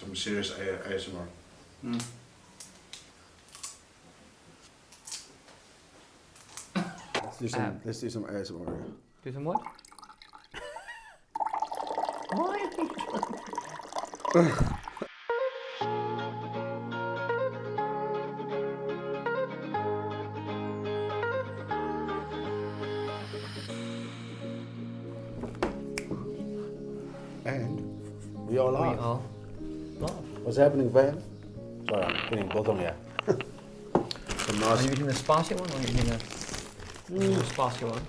some serious ASMR. Mm. Let's do some ASMR. Do some what? Why? And we are live. We are live. What's happening, Van? Sorry, I'm getting bottom here. Some Are nice, you eating the spicy one or are you eating the spicy one?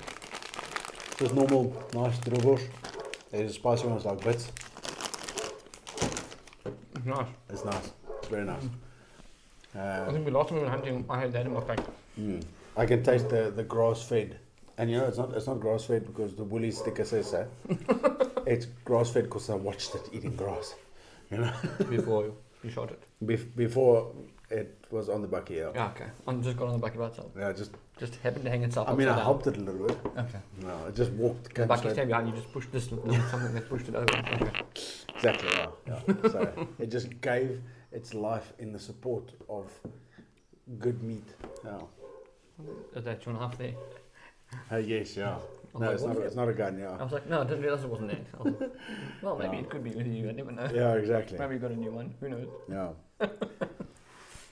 just normal, nice dribbles. There's a spicy ones like bits. Nice. It's nice. It's very nice. I think the last time we were hunting, I had that in my pack. I can taste the grass fed, and you know it's not grass fed because the woolly sticker says so. It's grass fed because I watched it eating grass. You know, Before you shot it. before it was on the bucky. Yeah, Yeah, okay. I'm just got on the back of itself. yeah. Just Just happened to hang itself. I mean, I upside down. helped it a little bit. Okay. No, I just walked. The Came bucket straight. stand behind you, just pushed this something that pushed it over. Okay. Exactly. Yeah. So it just gave its life in the support of good meat. Yeah. Is that 2.5 there? Yes. Yeah. I No, was it's like, not. what? It's not a gun. I Yeah. was like, no, I didn't realize it wasn't there. I was like, well, maybe No. it could be with you. I never know. Yeah. Exactly. Maybe you got a new one. Who knows? Yeah.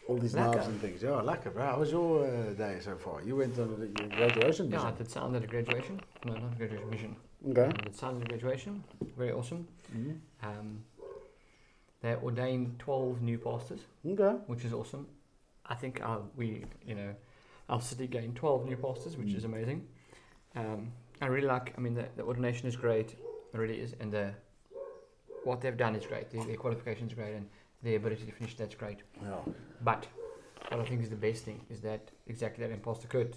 All these Lekker. knives and things. Yeah, lekker, bro. How was your day so far? You went on your graduation Yeah, I mission. did sound at a graduation. No, not graduation mission. Okay. I did sound at a graduation. Very awesome. They ordained 12 new pastors, Okay. which is awesome. I think our city gained 12 new pastors, which is amazing. I really like. I mean, the ordination is great. It really is, and what they've done is great. Their qualification is great, and their ability to finish that's great. Yeah. But what I think is the best thing is that exactly that. And Pastor Kurt,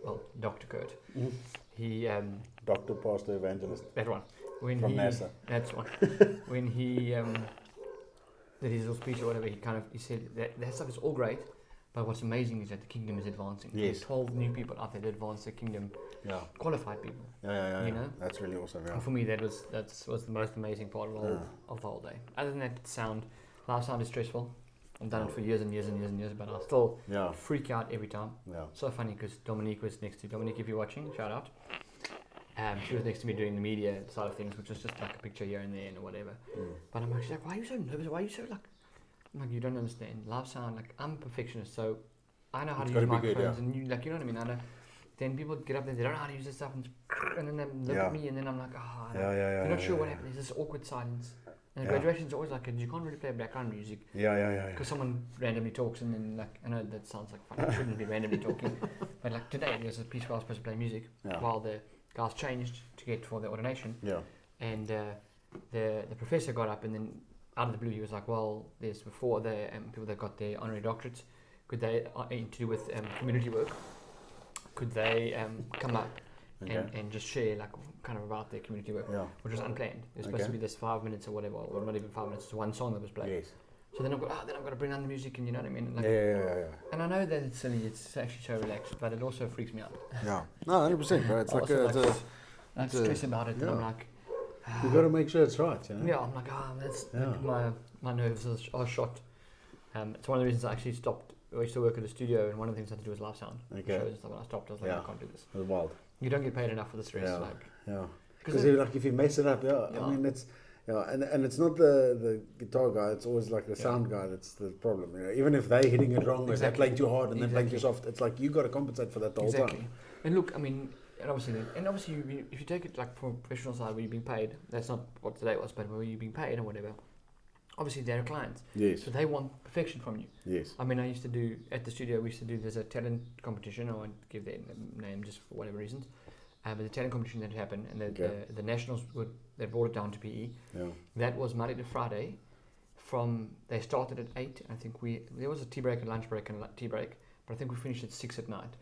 well, Dr. Kurt, he Doctor, pastor, evangelist that one when from he NASA. that's one when he did his little speech or whatever. He said that stuff is all great, but what's amazing is that the kingdom is advancing. Yes. There's 12 new people out there that advance the kingdom, Yeah. qualified people. Yeah. You know? That's really awesome. Yeah. And for me, that was the most amazing part of the whole day. Other than that, live sound is stressful. I've done it for years and years and years and years, but I still Yeah. freak out every time. Yeah. So funny because Dominique was next to Dominique. If you're watching, shout out. She was next to me doing the media side of things, which was just like a picture here and there and whatever. But I'm actually like, why are you so nervous? Why are you so like? I'm like, you don't understand. Live sound, like I'm a perfectionist, so I know how It's to gotta use be good, microphones, yeah. and you know what I mean. I know. Then people get up there, they don't know how to use this stuff, and then they look Yeah. at me, and then I'm like, oh, Yeah. you're not sure what happened. There's this awkward silence. And Yeah. graduation's always like, you can't really play background music Yeah. because someone randomly talks, and then like, I know that sounds like fun. It shouldn't be randomly talking, but like today there's a piece where I was supposed to play music Yeah. while the guys changed to get for the ordination, Yeah. and the professor got up, and then out of the blue he was like, well, there's before the people that got their honorary doctorates, could they to do with community work, could they come up and just share like kind of about their community work, Yeah. which was unplanned. It was supposed to be this 5 minutes or whatever, or not even 5 minutes. It's one song that was played. Yes. So then I've got to bring on the music, and you know what I mean. Like, Yeah. and I know that it's silly. It's actually so relaxed, but it also freaks me out. Yeah. No, 100%, bro. It's I like also a, I it's a- stress about it, and I'm yeah. like, you got to make sure it's right, you know. yeah, I'm like, that's Yeah. like my nerves are shot. It's one of the reasons I actually stopped. I used to work at a studio, and one of the things I had to do was live sound Okay. shows and stuff. When I stopped, I was like, Yeah. I can't do this. It was wild. You don't get paid enough for the stress. Yeah. Like, Yeah. because Because like if you mess it up, yeah. Yeah. I mean it's and it's not the guitar guy. It's always like the Yeah. sound guy that's the problem. You know, even if they're hitting it wrong, or they're Exactly. playing too hard and they're playing too Exactly. soft, it's like you got to compensate for that the whole exactly. time. And look, I mean, and obviously, if you take it like from a professional side where you're being paid, that's not what today was, but where you're being paid or whatever. Obviously, they're clients, Yes. so they want perfection from you. Yes. I mean, I used to do at the studio. We used to do there's a talent competition. I won't give their name just for whatever reasons. But the talent competition that happened, and Okay. the nationals they brought it down to PE. Yeah. That was Monday to Friday. They started at 8. I think there was a tea break, a lunch break, and a tea break. But I think we finished at 6 at night.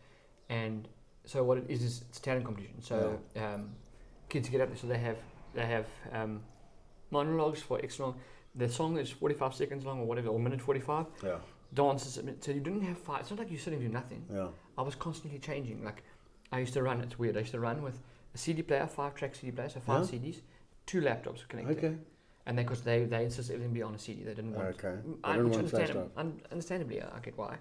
And so what it is it's a talent competition. So kids get up there. So they have monologues for X long. The song is 45 seconds long or whatever, or minute 45. Yeah. Dances. So you didn't have 5. It's not like you're sitting doing nothing. Yeah. I was constantly changing. Like I used to run. It's weird. I used to run with a CD player, 5-track CD player, so 5 CDs, 2 laptops connected. Okay. And because they insist everything be on a CD, they didn't want. Okay. I They didn't which want flash understandably, I get why.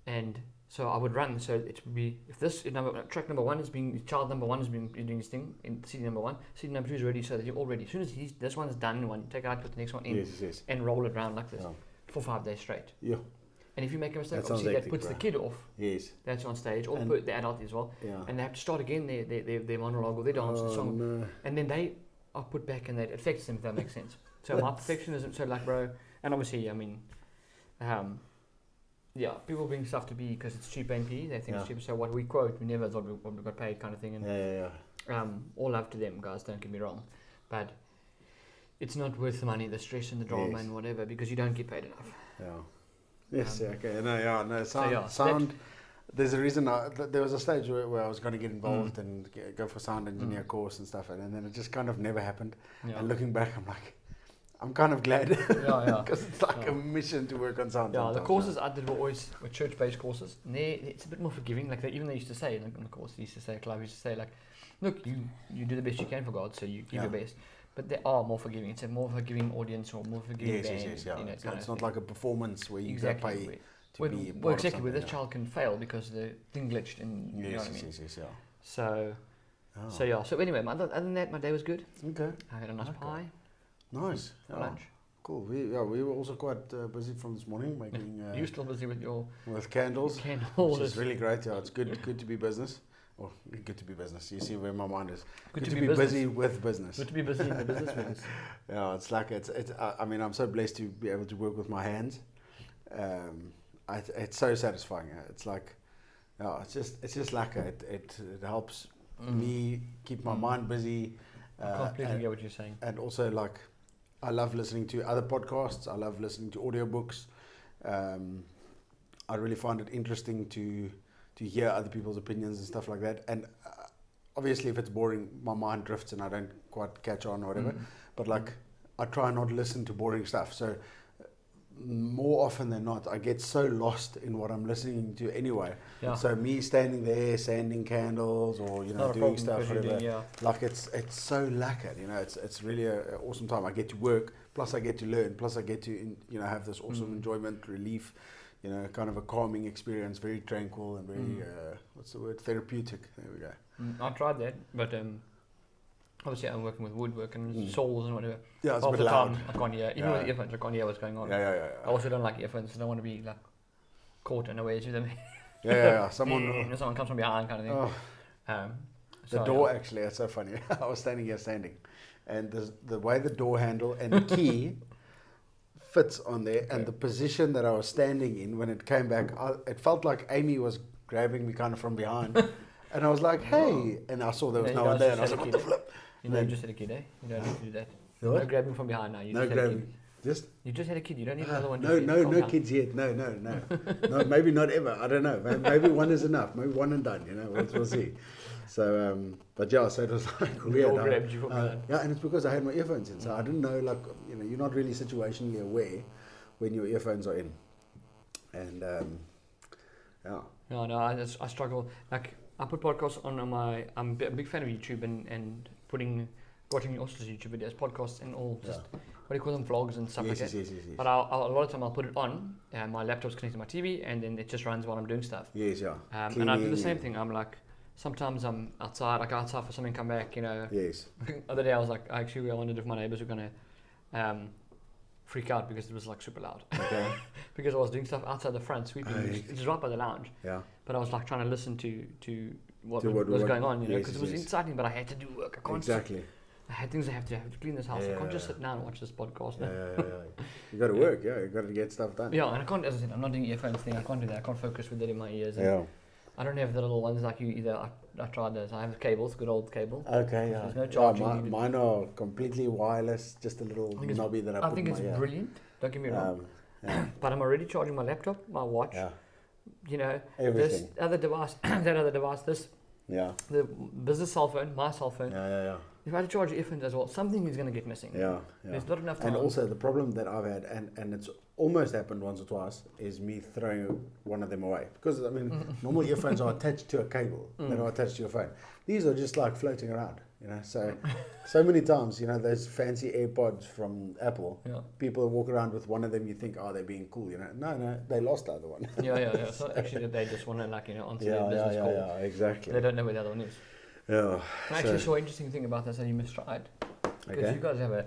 And so I would run. So it would be if this track number one is being child number one is being doing his thing in CD number one. CD number two is ready, so that you're all ready. As soon as this one's done, one take it out, put the next one in, Yes. and roll it around like this Yeah. for 5 days straight. Yeah. And if you make a mistake, That sounds obviously that hectic, puts the bro. kid off. Yes. That's on stage, or And- put the adult as well, Yeah. and they have to start again their monologue or their dance and song, No. and then they are put back, and that affects them. If that makes sense. So my perfectionism. So like, bro, and obviously, I mean, yeah, people bring stuff to be because it's cheap NP. They think it's cheap. So what we quote, we never thought we got paid, kind of thing. And Yeah. all love to them, guys. Don't get me wrong, but it's not worth the money, the stress and the drama Yes. and whatever, because you don't get paid enough. Yeah. Yes. Okay. No. Sound. so There's a reason. There was a stage where I was going to get involved and go for sound engineer course and stuff, and then it just kind of never happened. Yeah. And looking back, I'm like, I'm kind of glad Yeah. because it's like a mission to work on sound. Yeah, the sometimes, courses I did were church-based courses. And it's a bit more forgiving. Like even they used to say, like on the course, they used to say, Clive used to say, like, look, you do the best you can for God, so you give your best. But they are more forgiving. It's a more forgiving audience or more forgiving band. Yes. Yeah. You know, It's not like a performance where you exactly. pay to Well, be a part well, of exactly. Where something, this child can fail because the thing glitched, and you know what I mean. Yes. Yeah. So Oh. yeah. So anyway, other than that, my day was good. Okay. I had a nice pie Nice. for Yeah. lunch. Cool. We were also quite busy from this morning making You still busy with your with candles, candles? which is really great. Yeah, it's good to be business. Or good to be business. You see where my mind is. Good to to be be busy with business. Good to be busy in the business business. Yeah, it's like it's. I mean, I'm so blessed to be able to work with my hands. It's so satisfying. It's like, yeah, it's just like it helps me keep my mind busy. I completely get what you're saying. And also, like, I love listening to other podcasts. I love listening to audiobooks. I really find it interesting to hear other people's opinions and stuff like that. And obviously, if it's boring, my mind drifts and I don't quite catch on or whatever. But like, I try not to listen to boring stuff. So more often than not, I get so lost in what I'm listening to anyway. Yeah. So me standing there, sanding candles, or doing stuff, whatever. Like it's so lacquered, it's really an awesome time. I get to work, plus I get to learn, plus I get to have this awesome enjoyment, relief, kind of a calming experience, very tranquil and very what's the word, therapeutic. There we go. I tried that, but obviously I'm working with woodwork and saws and whatever. Yeah, it's Half a bit the loud. time I can't hear, even with earphones, I can't hear what's going on. Yeah. I also don't like earphones. I don't want to be like caught unawares with them. Yeah. Someone comes from behind, kind of thing. Oh. So, The door, actually, it's so funny. I was standing here sanding, and the way the door handle and the key fits on there, and the position that I was standing in when it came back, it felt like Amy was grabbing me kind of from behind, and I was like, "Hey!" And I saw there was no one there, and I was like, "What the flip?" You just had a kid, eh? You don't need to do that. What? No grabbing from behind now. You No just had a grabbing. kid. Just You just had a kid. You don't need another one. no kids yet. No. No, maybe not ever. I don't know. Maybe one is enough. Maybe one and done. We'll see. So, but yeah, so it was like weird. All grabbed you from behind. Yeah, and it's because I had my earphones in, so I didn't know. Like, you're not really situationally aware when your earphones are in, and yeah. No, I struggle. Like, I put podcasts on my. I'm a big fan of YouTube and watching also YouTube videos, podcasts, and all. Just what do you call them, vlogs and stuff like that. Yes. But a lot of time I'll put it on, and my laptop's connected to my TV, and then it just runs while I'm doing stuff. Yes, yeah. And I do the same thing. I'm like, sometimes I'm outside. I go outside for something, come back. Yes. The other day I was like, I wondered if my neighbors were gonna freak out because it was like super loud. Okay. Because I was doing stuff outside the front, sweeping, which is right by the lounge. Yeah. But I was like trying to listen to what To what was going on, yes, because it was exciting. But I had to do work. I can't. Exactly. I had things I have to clean this house. I can't just sit down and watch this podcast. Yeah. You got to work. Yeah, you got to get stuff done. Yeah, and I can't. As I said, I'm not doing earphones thing. I can't do that. I can't focus with it in my ears. And Yeah. I don't have the little ones like you either. I tried those. I have the cables, good old cable. Okay. Yeah. There's no charging needed. Mine are completely wireless. Just a little knobby that I put think in it's my ear. brilliant. Don't get me wrong. Yeah. But I'm already charging my laptop, my watch. Yeah. This Everything. other device, that other device, Yeah. the business cell phone, my cell phone. Yeah. If I had to charge earphones as well, something is going to get missing. Yeah. There's not enough time. And also the problem that I've had, and it's almost happened once or twice, is me throwing one of them away. Because, I mean, normal earphones are attached to a cable that are attached to your phone. These are just like floating around. You know, so many times, you know, those fancy AirPods from Apple. Yeah. People walk around with one of them. You think, oh, they're being cool. You know, no, they lost the other one. Yeah. So actually, they just want to answer their business call. Yeah, exactly. They don't know where the other one is. Yeah. I actually saw an interesting thing about this that you must try it. Because you guys have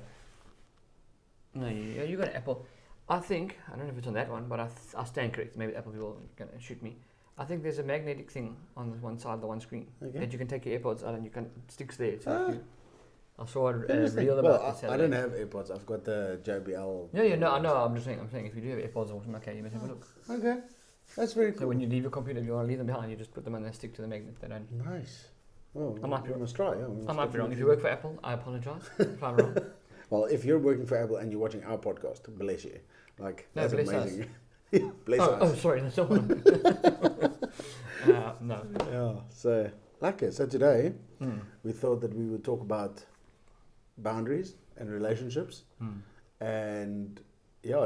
you got an Apple. I think, I don't know if it's on that one, but I stand correct. Maybe Apple people are going to shoot me. I think there's a magnetic thing on the one side of the one screen that you can take your AirPods out and you can sticks there. So I saw a reel about this. I don't have AirPods. I've got the JBL. No, I know. I'm saying if you do have AirPods, okay, you must have a look. Okay, that's very cool. So when you leave your computer, if you want to leave them behind, you just put them on and stick to the magnet. They don't. Nice. Well, I might be must try. Yeah, I might be wrong. If you work for Apple, I apologize. If I'm wrong. Well, if you're working for Apple and you're watching our podcast, bless you. Like, no, that's amazing. Bless us. Oh, sorry, that's not one. No. Yeah. So, so today we thought that we would talk about boundaries and relationships, and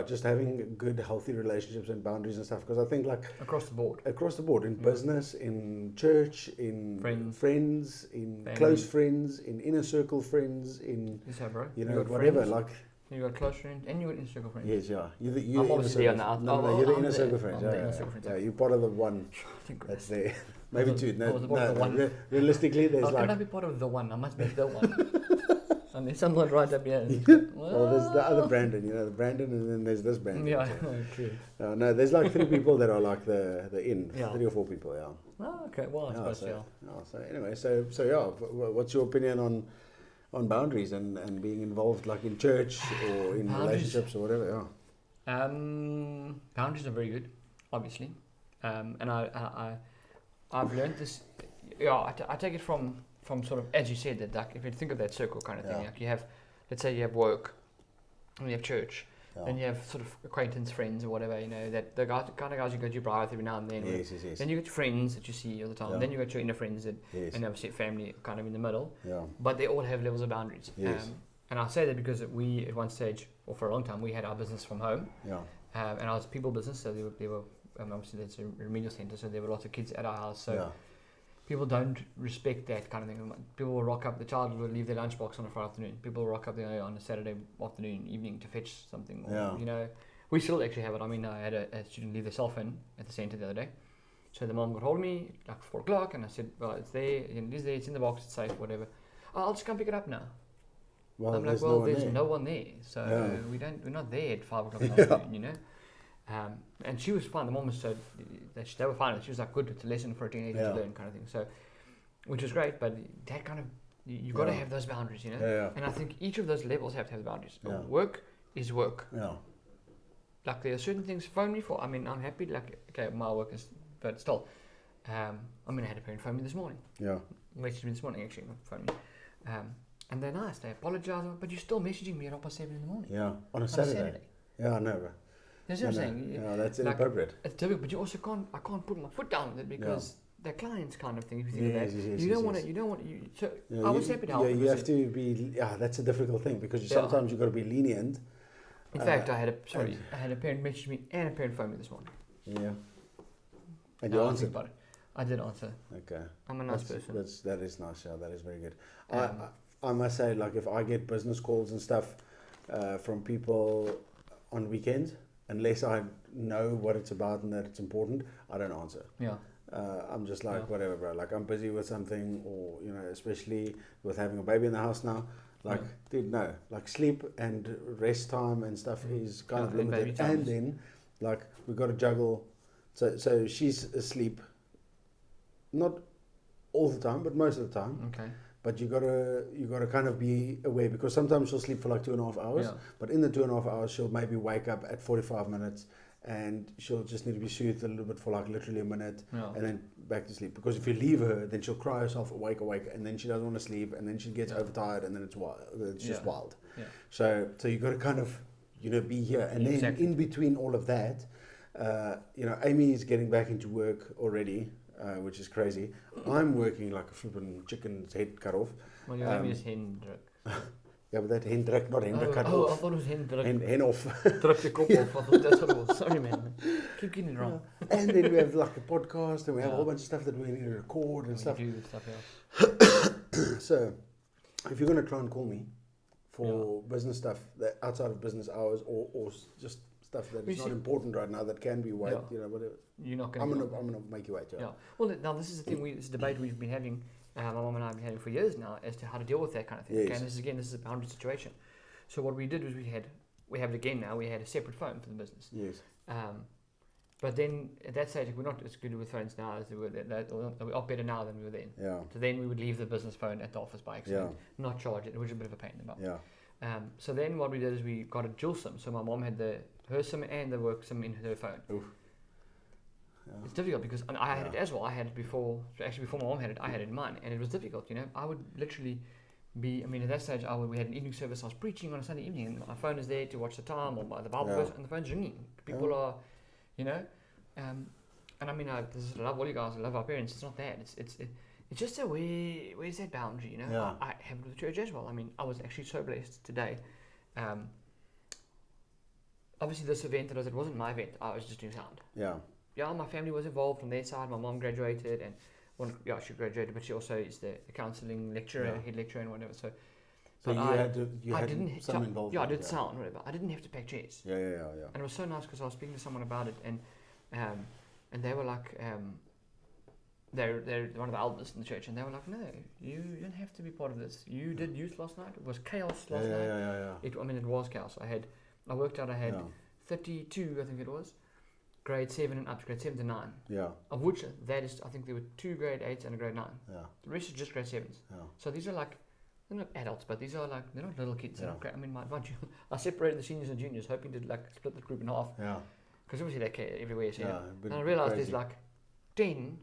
just having good, healthy relationships and boundaries and stuff. Because I think across the board, in business, in church, in friends, in family. Close friends, in inner circle friends, in whatever friends. You got close friends and you got inner circle friends. Yes, yeah. I'm obviously on that. No, you're the inner circle friends. Yeah, you're part of the one that's there. Maybe two. No, realistically, there's How can I be part of the one? I must be the one. Unless I'm not right up here. Well, there's the other Brandon, the Brandon, and then there's this Brandon. Yeah, true. No, there's 3 people that are the 3 or 4 people, yeah. Oh, okay. Well, I suppose, So anyway, what's your opinion on boundaries and being involved in church or in relationships or whatever? Yeah. Boundaries are very good, obviously, and I've learned this. Yeah, I take it from sort of, as you said, that if you think of that circle kind of thing, you have, let's say you have work, and you have church, then you have sort of acquaintance, friends or whatever, that the kind of guys you go to bar with every now and then. Yes. Then you got your friends that you see all the time. Then you got your inner friends and obviously family kind of in the middle. Yeah. But they all have levels of boundaries. Yes. And I say that because we, at one stage, or for a long time, we had our business from home. Yeah. And I was people business, so they were obviously that's a remedial centre, so there were lots of kids at our house. So people don't respect that kind of thing. People will rock up, the child will leave their lunchbox on a Friday afternoon. People will rock up on a Saturday afternoon, evening to fetch something. Or, we still actually have it. I mean, I had a student leave their cell phone at the centre the other day. So the mom got hold of me 4 o'clock and I said, well, it's there, it is there, it's in the box, it's safe, whatever. Oh, I'll just come pick it up now. Well, I'm there's no one there. So we're not there at 5 o'clock in the afternoon, and she was fine. The mom was they were fine. She was good. It's a lesson for a teenager to learn, kind of thing. So, which was great. But that kind of you got to have those boundaries, And I think each of those levels have to have boundaries. Yeah. Work is work. Yeah. There are certain things phone me for. I mean, I'm happy. My work is, but still, I had a parent phone me this morning. Yeah. Messaged me this morning actually. Phone me. And they're nice. They apologise, but you're still messaging me at 7:30 in the morning. Yeah. On a Saturday. Yeah, I know, bro. That's what I'm saying. Yeah, that's inappropriate. It's difficult, but you also I can't put my foot down with it because they're clients kind of thing. If you think of that, you don't want to. So I was happy to help. Yeah, you have to be. Yeah, that's a difficult thing because sometimes you've got to be lenient. In fact, I had a parent message me and a parent phone me this morning. Yeah. And you answered? About it. I did answer. Okay. I'm a nice person. That is nice. Yeah, that is very good. I must say, if I get business calls and stuff from people on weekends, unless I know what it's about and that it's important, I don't answer. Yeah. I'm just whatever, bro. I'm busy with something, or especially with having a baby in the house now. Dude, no. Sleep and rest time and stuff is kind of limited. And then, we got to juggle. So she's asleep. Not all the time, but most of the time. Okay. But you gotta kind of be aware, because sometimes she'll sleep for 2.5 hours. But in the 2.5 hours, she'll maybe wake up at 45 minutes, and she'll just need to be soothed a little bit for literally a minute, and then back to sleep. Because if you leave her, then she'll cry herself awake, and then she doesn't want to sleep, and then she gets overtired, and then it's wild. It's just wild. Yeah. So you got to kind of be here, and then in between all of that, Amy is getting back into work already. Which is crazy. I'm working like a flippin' chicken's head cut off. Well, your name is Hendrik. Yeah, but that Hendrik, not Hendrik cut off. I thought it was Hendrik. Hen off. Druk the kop off. I thought that's what it was. Sorry, man. Keep getting it wrong. And then we have a podcast, and we have a whole bunch of stuff that we need to record and stuff. Do stuff, So, if you're going to try and call me for business stuff that outside of business hours or just stuff that is not important right now that can be wait, whatever. You're not going. I'm gonna make you wait. Yeah. Well, now this is the thing. This is a debate we've been having. My mom and I have been having for years now as to how to deal with that kind of thing. Yes. Okay? And this is a boundary situation. So what we did was we have it again now. We had a separate phone for the business. Yes. But then at that stage, we're not as good with phones now as we were then. We are better now than we were then. Yeah. So then we would leave the business phone at the office by accident, not charge it, which was a bit of a pain in the butt. Yeah. So then what we did is we got a dual SIM. So my mom had her SIM and the work SIM in her phone. Oof. Yeah. It's difficult because I had it as well. I had it before. So actually, before my mom had it, I had it in mine, and it was difficult. I would literally be. I mean, at that stage, we had an evening service. I was preaching on a Sunday evening, and my phone is there to watch the time or the Bible verse, and the phone's ringing. People are, and I mean, I love all you guys. I love our parents. It's not that. It's just where's that boundary? I have it with the church as well. I mean, I was actually so blessed today. Obviously, this event it wasn't my event. I was just doing sound. Yeah, my family was involved on their side. My mom graduated, and she graduated, but she also is the counselling lecturer, head lecturer, and whatever. So you had some involvement. Yeah, I did sound, whatever. I didn't have to pack chairs. Yeah. And it was so nice because I was speaking to someone about it, and they were like, they're one of the elders in the church, and they were like, no, you don't have to be part of this. You did youth last night. It was chaos last night. Yeah. It was chaos. I worked out. I had 32, I think it was. Grade 7 and up to grade 7 to 9. Yeah. Of which I think there were 2 grade 8s and a grade 9. Yeah. The rest is just grade 7s. Yeah. So these are like, they're not adults, but they're not little kids. Yeah. I mean, I separated the seniors and juniors, hoping to split the group in half. Yeah. Because obviously they care everywhere. So yeah. And I realized there's like 10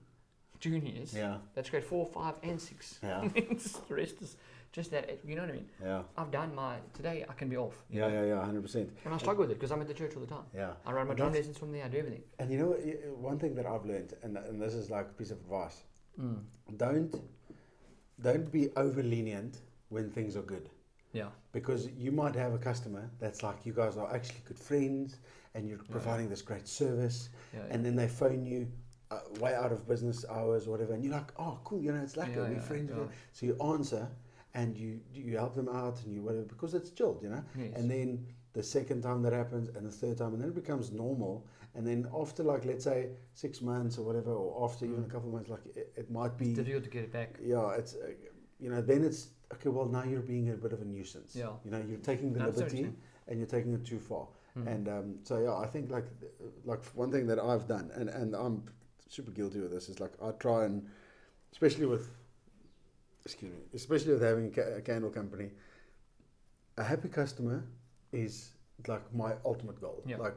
juniors. Yeah. That's grade 4, 5, and 6. Yeah. The rest is just that, you know what I mean? Yeah. I've done today I can be off. Yeah, 100%. And I struggle with it because I'm at the church all the time. Yeah. I run my drum lessons from there, I do everything. And you know what, one thing that I've learned, and this is like a piece of advice, don't be over lenient when things are good. Yeah. Because you might have a customer that's like, you guys are actually good friends and you're providing this great service, and then they phone you way out of business hours or whatever, and you're like, oh, cool, it's like we're friends. Yeah. So you answer, and you help them out, and you whatever, because it's chilled, Yes. And then the second time that happens, and the third time, and then it becomes normal. And then after, like, let's say 6 months or whatever, or after even a couple of months, like it might be it's difficult to get it back. Yeah, it's then it's okay. Well, now you're being a bit of a nuisance. Yeah. You're taking the liberty, and you're taking it too far. And I think like one thing that I've done, and I'm super guilty with this, is like I try and, especially with having a candle company, a happy customer is like my ultimate goal. Yeah. Like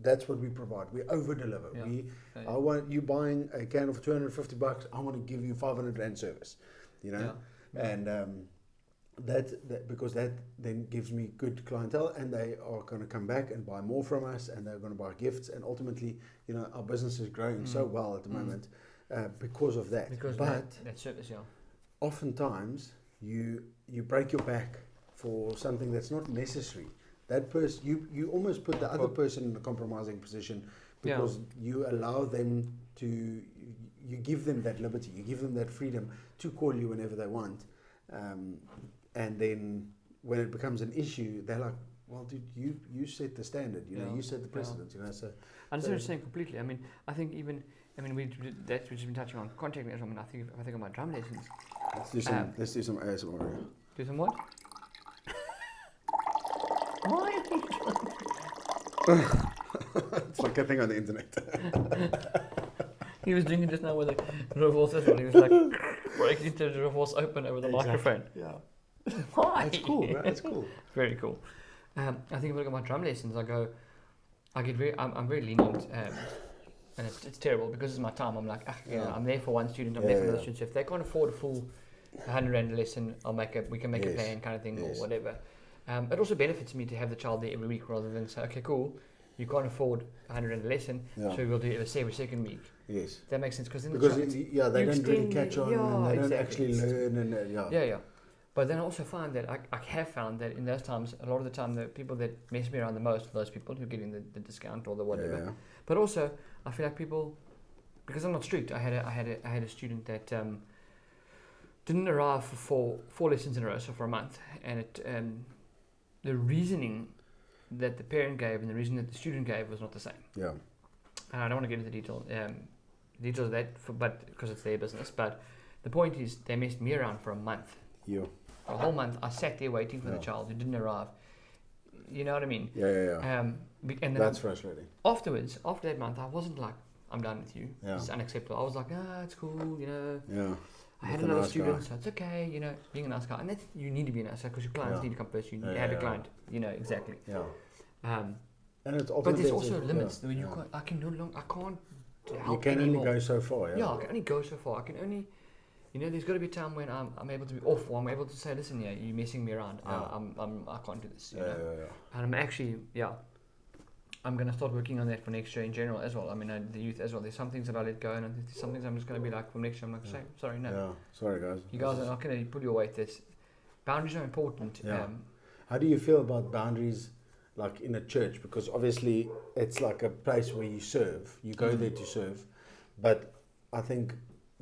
that's what we provide. We over deliver. Yeah. I want you buying a candle for $250. I want to give you 500 rand service. Yeah. And that because that then gives me good clientele, and they are going to come back and buy more from us, and they're going to buy gifts, and ultimately, our business is growing so well at the moment because of that. Because that service, oftentimes you break your back for something that's not necessary. That person, you almost put the other person in a compromising position because you allow them to, you give them that liberty, you give them that freedom to call you whenever they want. And then when it becomes an issue, they're like, well, dude, you set the standard, you set the precedent, So I understand what you're saying completely. I mean, I think that's we've been touching on contacting as well. I mean, I think of my drum lessons. Let's do some ASMR. Do some what? Why? It's like a thing on the internet. He was doing it just now with the reverse as well. He was like breaking into the reverse open over the microphone. Yeah. Why? It's cool, right? It's cool. Very cool. I think if I look at my drum lessons, I'm very lenient, and it's terrible because it's my time. I'm like, I'm there for one student, I'm there for another student. So if they can't afford a full 100 rand a lesson, we can make a plan kind of thing or whatever. It also benefits me to have the child there every week rather than say, okay, cool, you can't afford 100 rand a lesson, so we'll do it every second week. Yes. That makes sense because they don't really catch on and they don't actually learn and But then I also find that I have found that in those times, a lot of the time, the people that mess me around the most are those people who are getting the discount or the whatever. Yeah. But also, I feel like people, because I'm not strict. I had a student that didn't arrive for four lessons in a row, so for a month, and the reasoning that the parent gave and the reason that the student gave was not the same. Yeah. And I don't want to get into details of that, but because it's their business. But the point is, they messed me around for a month. Yeah. A whole month, I sat there waiting for the child who didn't arrive. You know what I mean? Yeah. And then That's frustrating. Afterwards, after that month, I wasn't like, I'm done with you. Yeah. It's unacceptable. I was like, it's cool, you know. Yeah. I had another student, so it's okay, you know, being a nice guy. And that's, you need to be a nice guy because your clients need to come first. You have a client, you know, exactly. Yeah. And it's but there's also limits. When you can't, I can't help you can anymore. only go so far. Yeah, I can only go so far. I can only, you know, there's got to be a time when I'm able to be off, or I'm able to say, listen, you're messing me around. I can't do this. You know? And I'm actually, I'm going to start working on that for next year in general as well. I mean, the youth as well. There's some things that I let go, and there's some things I'm just going to be like, for next year, I'm like, sorry, no. Yeah, sorry, guys. You guys are not going to pull your weight. Boundaries are important. Yeah. How do you feel about boundaries, like in a church? Because obviously it's like a place where you serve. You go there to serve. But I think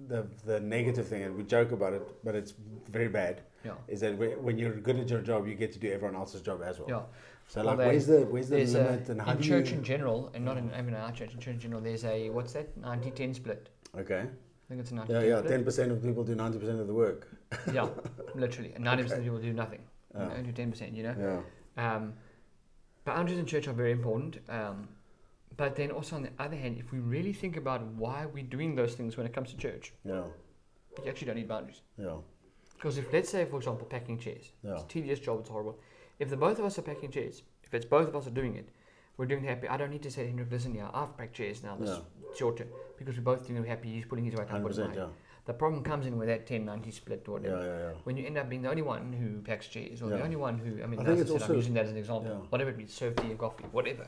the negative thing, and we joke about it, but it's very bad, is that when you're good at your job, you get to do everyone else's job as well. Yeah. So like, where's the limit, and how in do church in general, and not in our church, in church in general, there's a, what's that, 90-10 split. Okay. I think it's a 90-10 split. split. 10% of people do 90% of the work. Yeah, literally. And 90% of people do nothing. Only 10%, you know? Yeah. Boundaries in church are very important. But then also on the other hand, if we really think about why we're doing those things when it comes to church, you actually don't need boundaries. Yeah. Because if, let's say, for example, packing chairs, it's a tedious job, it's horrible. If the both of us are packing chairs, if it's both of us are doing it, we're doing happy. I don't need to say to Hendrik, listen, I've packed chairs now, this shorter, because we're both doing happy. He's pulling his weight, I'm putting mine. The problem comes in with that 10-90 split or whatever. When you end up being the only one who packs chairs, or the only one who, I think it's also, I'm using that as an example, whatever it means, serve tea and coffee, whatever.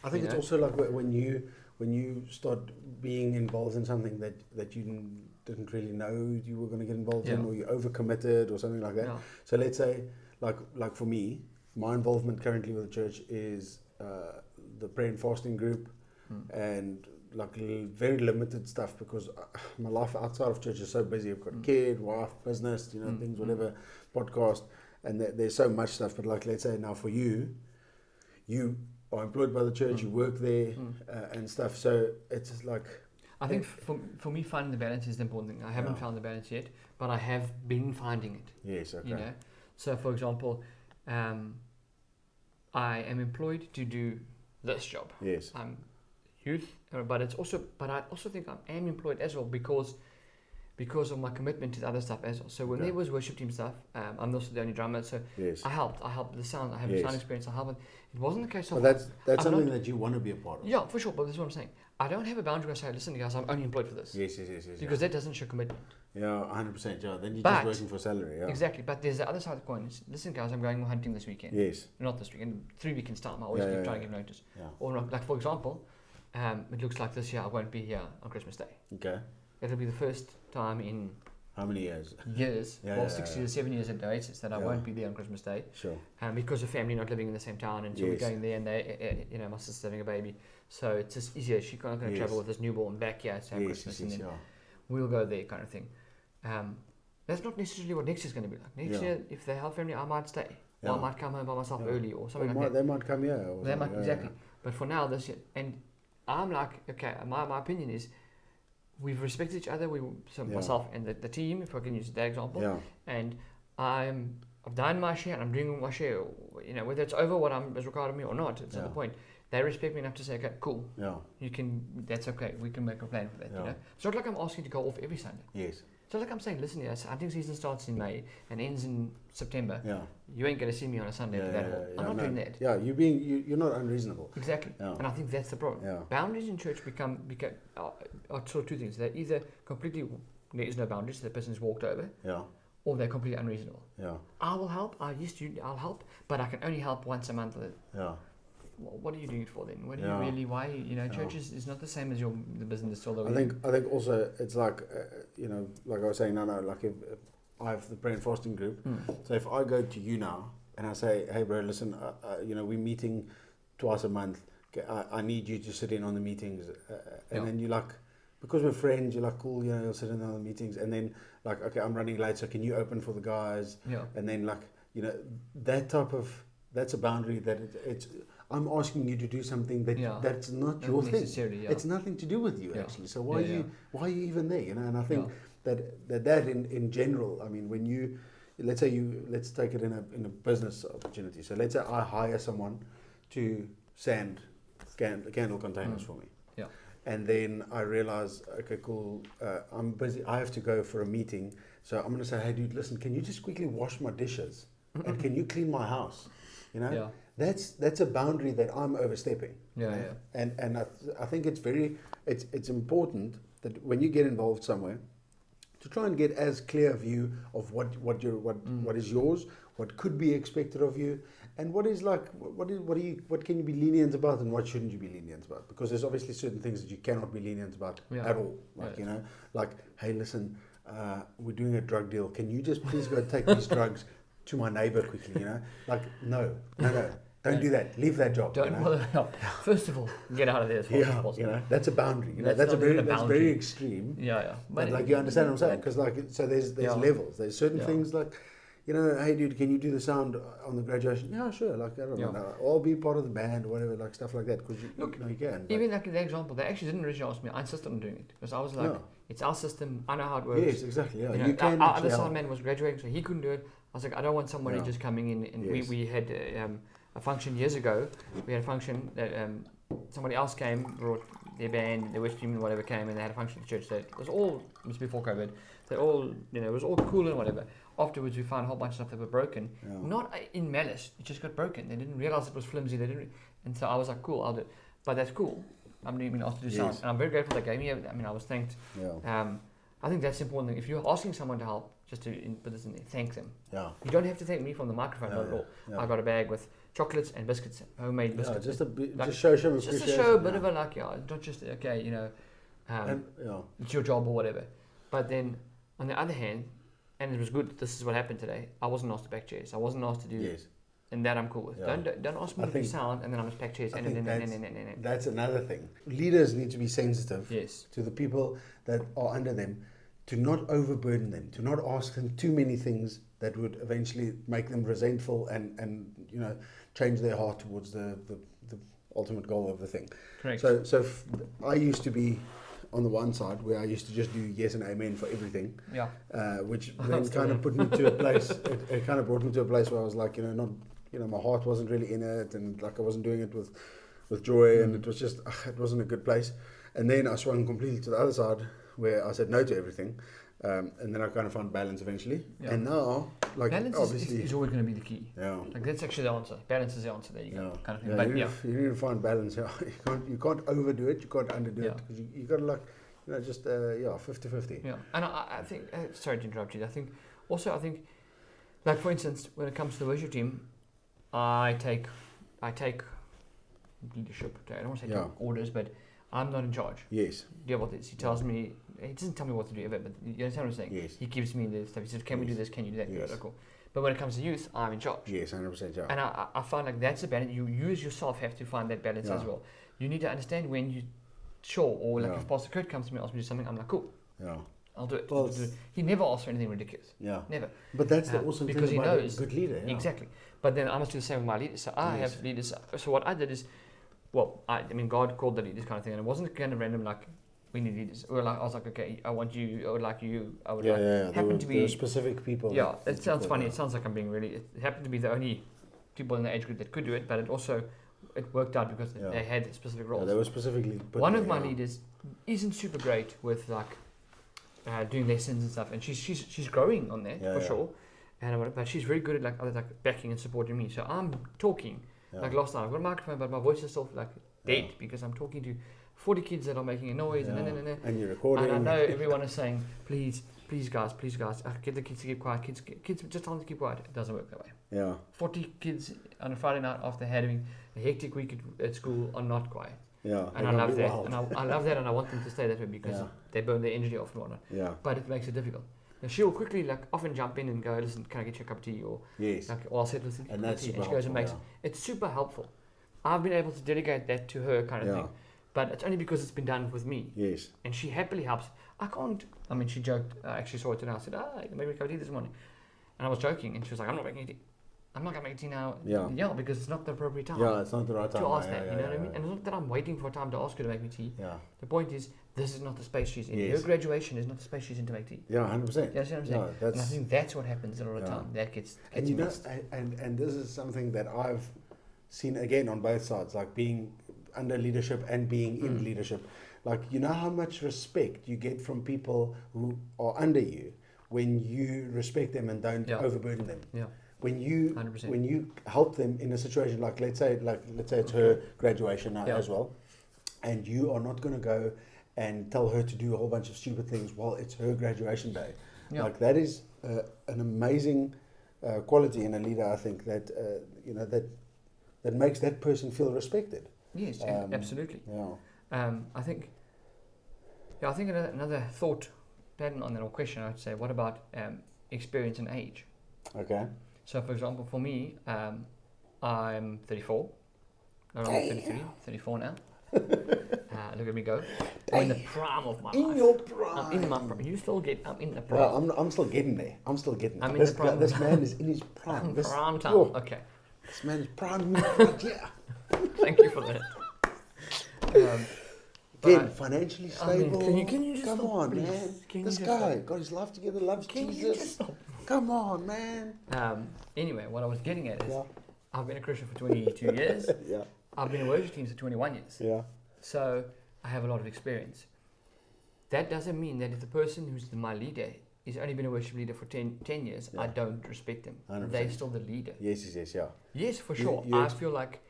I think it's also like when you start being involved in something that you didn't really know you were going to get involved in, or you overcommitted or something like that. So let's say, like for me, my involvement currently with the church is the prayer and fasting group, and like very limited stuff, because my life outside of church is so busy. I've got kid, wife, business, things, whatever, podcast, and there's so much stuff. But like, let's say now for you are employed by the church, you work there, and stuff. So it's just like, I think for me, finding the balance is the important thing. I haven't found the balance yet, but I have been finding it. Yes, okay. You know, so for example, I am employed to do this job. Yes. I'm youth, but I also think I am employed as well because of my commitment to the other stuff as well. So when there was worship team stuff, I'm also the only drummer, so I helped the sound. I have a sound experience. I help. It wasn't the case of. But that's something that you want to be a part of. Yeah, for sure. But that's what I'm saying. I don't have a boundary where I say, listen, guys, I'm only employed for this. Yes. Because that doesn't show commitment. Yeah, 100%. Yeah, then you're just working for salary. Yeah. Exactly. But there's the other side of the coin. Listen, guys, I'm going hunting this weekend. Yes. Not this weekend. 3 weekends time. I always keep trying to give notice. Yeah. Or not, like for example, it looks like this year I won't be here on Christmas Day. Okay. It'll be the first time in how many years? 6 years, 7 years at Oasis that I won't be there on Christmas Day. Sure. Because of family not living in the same town, and so we're going there, and they, my sister's having a baby, so it's just easier. She's not going to travel with this newborn back here to have Christmas, and then we'll go there, kind of thing. That's not necessarily what next year's going to be like. Next year, if they have family, I might stay. Or I might come home by myself early, or something like that. They might come here. They might, exactly. But for now, this year, and I'm like, okay, my opinion is, we've respected each other. Myself and the team, if I can use that example. And I've done my share, and I'm doing my share. Whether it's over what is required of me or not, it's not the point. They respect me enough to say, okay, cool. Yeah. That's okay. We can make a plan for that. Yeah. It's not like I'm asking to go off every Sunday. Yes. It's not like I'm saying, listen, hunting season starts in May and ends in September. Yeah. You ain't going to see me on a Sunday for that. I'm not doing that. Yeah, you're not unreasonable. Exactly. Yeah. And I think that's the problem. Yeah. Boundaries in church are sort of two things. They're either completely, there is no boundaries, so the person's walked over. Yeah. Or they're completely unreasonable. Yeah. I will help. I'll help, but I can only help once a month. Yeah. What are you doing it for then? What do you really? Why? Church is not the same as the business. Although I think also it's like like I was saying, like if I have the prayer and fasting group. So if I go to you now and I say, hey bro, listen, we're meeting twice a month. I need you to sit in on the meetings, and then you're like, because we're friends, you're like, cool, you know, you'll sit in other meetings, and then like, okay, I'm running late, so can you open for the guys? Yeah. And then like, you know, that's a boundary that it's. I'm asking you to do something that's not your thing. Yeah. It's nothing to do with you actually. So why are you even there? You know, and I think that in general, I mean, when you let's take it in a business opportunity. So let's say I hire someone to sand candle containers for me. Yeah. And then I realize, okay, cool, I'm busy. I have to go for a meeting. So I'm going to say, hey, dude, listen, can you just quickly wash my dishes? And can you clean my house? You know, that's a boundary that I'm overstepping. And I think it's important that when you get involved somewhere, to try and get as clear a view of what is yours, what could be expected of you, and what can you be lenient about and what shouldn't you be lenient about? Because there's obviously certain things that you cannot be lenient about at all. Like you know, like, hey, listen, we're doing a drug deal. Can you just please go take these drugs to my neighbor quickly? You know, like no. Don't do that. Leave that job. Don't bother help. First of all, get out of there as fast as possible. You know, that's a boundary. You know, that's very extreme. Yeah. But like you understand what I'm saying? Because like, so there's levels. There's certain things like, you know, hey dude, can you do the sound on the graduation? Yeah, sure. Like I don't know, I'll be part of the band or whatever, like stuff like that. Because you can. Even like the example, they actually didn't originally ask me. I insisted on doing it because I was like, it's our system. I know how it works. Yes, exactly. Yeah, you know, can. Our other sound man was graduating, so he couldn't do it. I was like, I don't want somebody just coming in. And we had a function years ago. We had a function that somebody else came, brought their band, their West Stream and whatever came, and they had a function at the church. So it was before COVID. They all, you know, it was all cool and whatever. Afterwards, we found a whole bunch of stuff that were broken. Not in malice, it just got broken. They didn't realize it was flimsy. And so I was like, cool, I'll do it. But that's cool. I'm not even asked to do sound, and I'm very grateful they gave me. I mean, I was thanked. I think that's important. If you're asking someone to help, just to put this in there, thank them. You don't have to thank me from the microphone, not at all. I got a bag with chocolates and biscuits, homemade biscuits. Just show some appreciation. Just to show a bit of a not just okay, you know, it's your job or whatever. But then on the other hand, and it was good. This is what happened today. I wasn't asked to pack chairs. I wasn't asked to do. And that I'm cool with. Don't ask me to do sound and then I'm just pack chairs. That's another thing. Leaders need to be sensitive to the people that are under them, to not overburden them, to not ask them too many things that would eventually make them resentful and you know, change their heart towards the ultimate goal of the thing. Correct. So I used to be on the one side where I used to just do yes and amen for everything. Which then kind of put me to a place. It kind of brought me to a place where I was like, you know, not. You know, my heart wasn't really in it, and like I wasn't doing it with joy, and it was just it wasn't a good place. And then I swung completely to the other side, where I said no to everything, and then I kind of found balance eventually. And now, like balance obviously, is always going to be the key. Like that's actually the answer. Balance is the answer. There you go. Kind of thing. But you need to find balance. You can't overdo it. You can't underdo it because you got to like, you know, just 50-50. Yeah, and I think sorry to interrupt you. I think like for instance, when it comes to the worship team. I take leadership. I don't want to say take orders, but I'm not in charge. Yes. Deal with this. He tells me. He doesn't tell me what to do ever, but you understand what I'm saying? Yes. He gives me the stuff. He says, "Can we do this? Can you do that?" Yes. Cool. But when it comes to youth, I'm in charge. Yes, 100%. Yeah. And I find like that's a balance. You as yourself have to find that balance as well. You need to understand when you or like if Pastor Kurt comes to me and asks me to do something, I'm like, cool. Yeah. I'll do it. Well, he never asks for anything ridiculous. Never. But that's the awesome because thing about he knows, a good leader. Exactly. But then I must do the same with my leaders. So I have leaders. So what I did is, I mean, God called the leaders kind of thing, and it wasn't kind of random like we need leaders. Or like I was like, okay, I want you. I would like you. I would like. Happened to be specific people. Yeah, it sounds funny. It sounds like I'm being really. It happened to be the only people in the age group that could do it, but it worked out because they had specific roles. They were specifically. One of my leaders isn't super great with like. Doing lessons and stuff, and she's growing on that for sure, but she's very good at like backing and supporting me. So I'm talking like last night. I've got a microphone, but my voice is still like dead because I'm talking to 40 kids that are making a noise and you're recording. And I know everyone is saying, please guys, get the kids to keep quiet. Kids, just tell them to keep quiet. It doesn't work that way. Yeah. 40 kids on a Friday night after having a hectic week at school are not quiet. Yeah, and I love that, and I love that, and I want them to stay that way because they burn their energy off and whatnot. Yeah. But it makes it difficult. Now she'll quickly often jump in and go, listen, can I get you a cup of tea? Or I'll say, listen, and that's super and she goes and makes it. It's super helpful. I've been able to delegate that to her kind of thing. But it's only because it's been done with me. Yes. And she happily helps. I can't. I mean, she joked. I actually saw it today. I said, maybe we can tea this morning. And I was joking, and she was like, I'm not making tea. I'm not going to make tea now. Yeah, because it's not the appropriate time. Yeah, it's not the right time to ask that, you know what I mean? And it's not that I'm waiting for a time to ask her to make me tea. Yeah. The point is, this is not the space she's in. Yes. Her graduation is not the space she's in to make tea. Yeah, 100%. You understand what I'm saying? No, and I think that's what happens a lot of the time. That gets and you know, missed. and this is something that I've seen again on both sides, like being under leadership and being in leadership. Like, you know how much respect you get from people who are under you when you respect them and don't overburden them. Yeah. When you 100%. when you help them in a situation like let's say it's her graduation now as well, and you are not going to go and tell her to do a whole bunch of stupid things while it's her graduation day. Yeah. Like that is an amazing quality in a leader, I think, that you know that makes that person feel respected. Yes, absolutely. Yeah. I think another thought pattern on that, or question, I would say, what about experience and age? Okay. So, for example, for me, I'm 34. No longer 33, 34 now. Look at me go. I'm in the prime of my life. In your prime. I'm in my prime. You still get, I'm in the prime. Well, I'm still getting there. I'm in the prime. This man is in his prime. Prime time. Okay. This man is prime. Yeah. Thank you for that. Again, financially stable. I mean, can you just come stop, on, please? man. This guy got his life together, loves Jesus. You just stop? Come on, man. Anyway, what I was getting at is, Yeah. I've been a Christian for 22 years. Yeah. I've been in worship teams for 21 years. Yeah. So I have a lot of experience. That doesn't mean that if the person who's my leader is only been a worship leader for 10 years, I don't respect them. 100%. They're still the leader. Yes, yeah. Yes, for sure. I feel like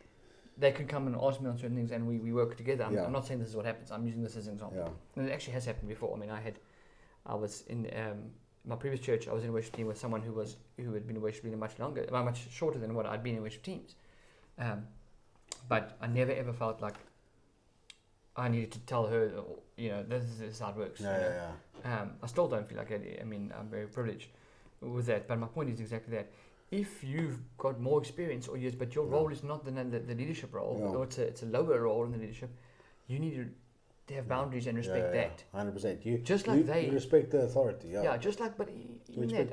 they can come and ask me on certain things and we work together. I'm not saying this is what happens. I'm using this as an example. Yeah. And it actually has happened before. I mean, I was in my previous church. I was in a worship team with someone who had been a worship leader much shorter than what I'd been in worship teams. But I never ever felt like I needed to tell her, you know, this is how it works. I still don't feel like that. I mean, I'm very privileged with that. But my point is exactly that. If you've got more experience or years, but your role is not the leadership role, or it's a lower role in the leadership, you need to have boundaries and respect that. 100%. You respect the authority. Yeah, just like, but even that,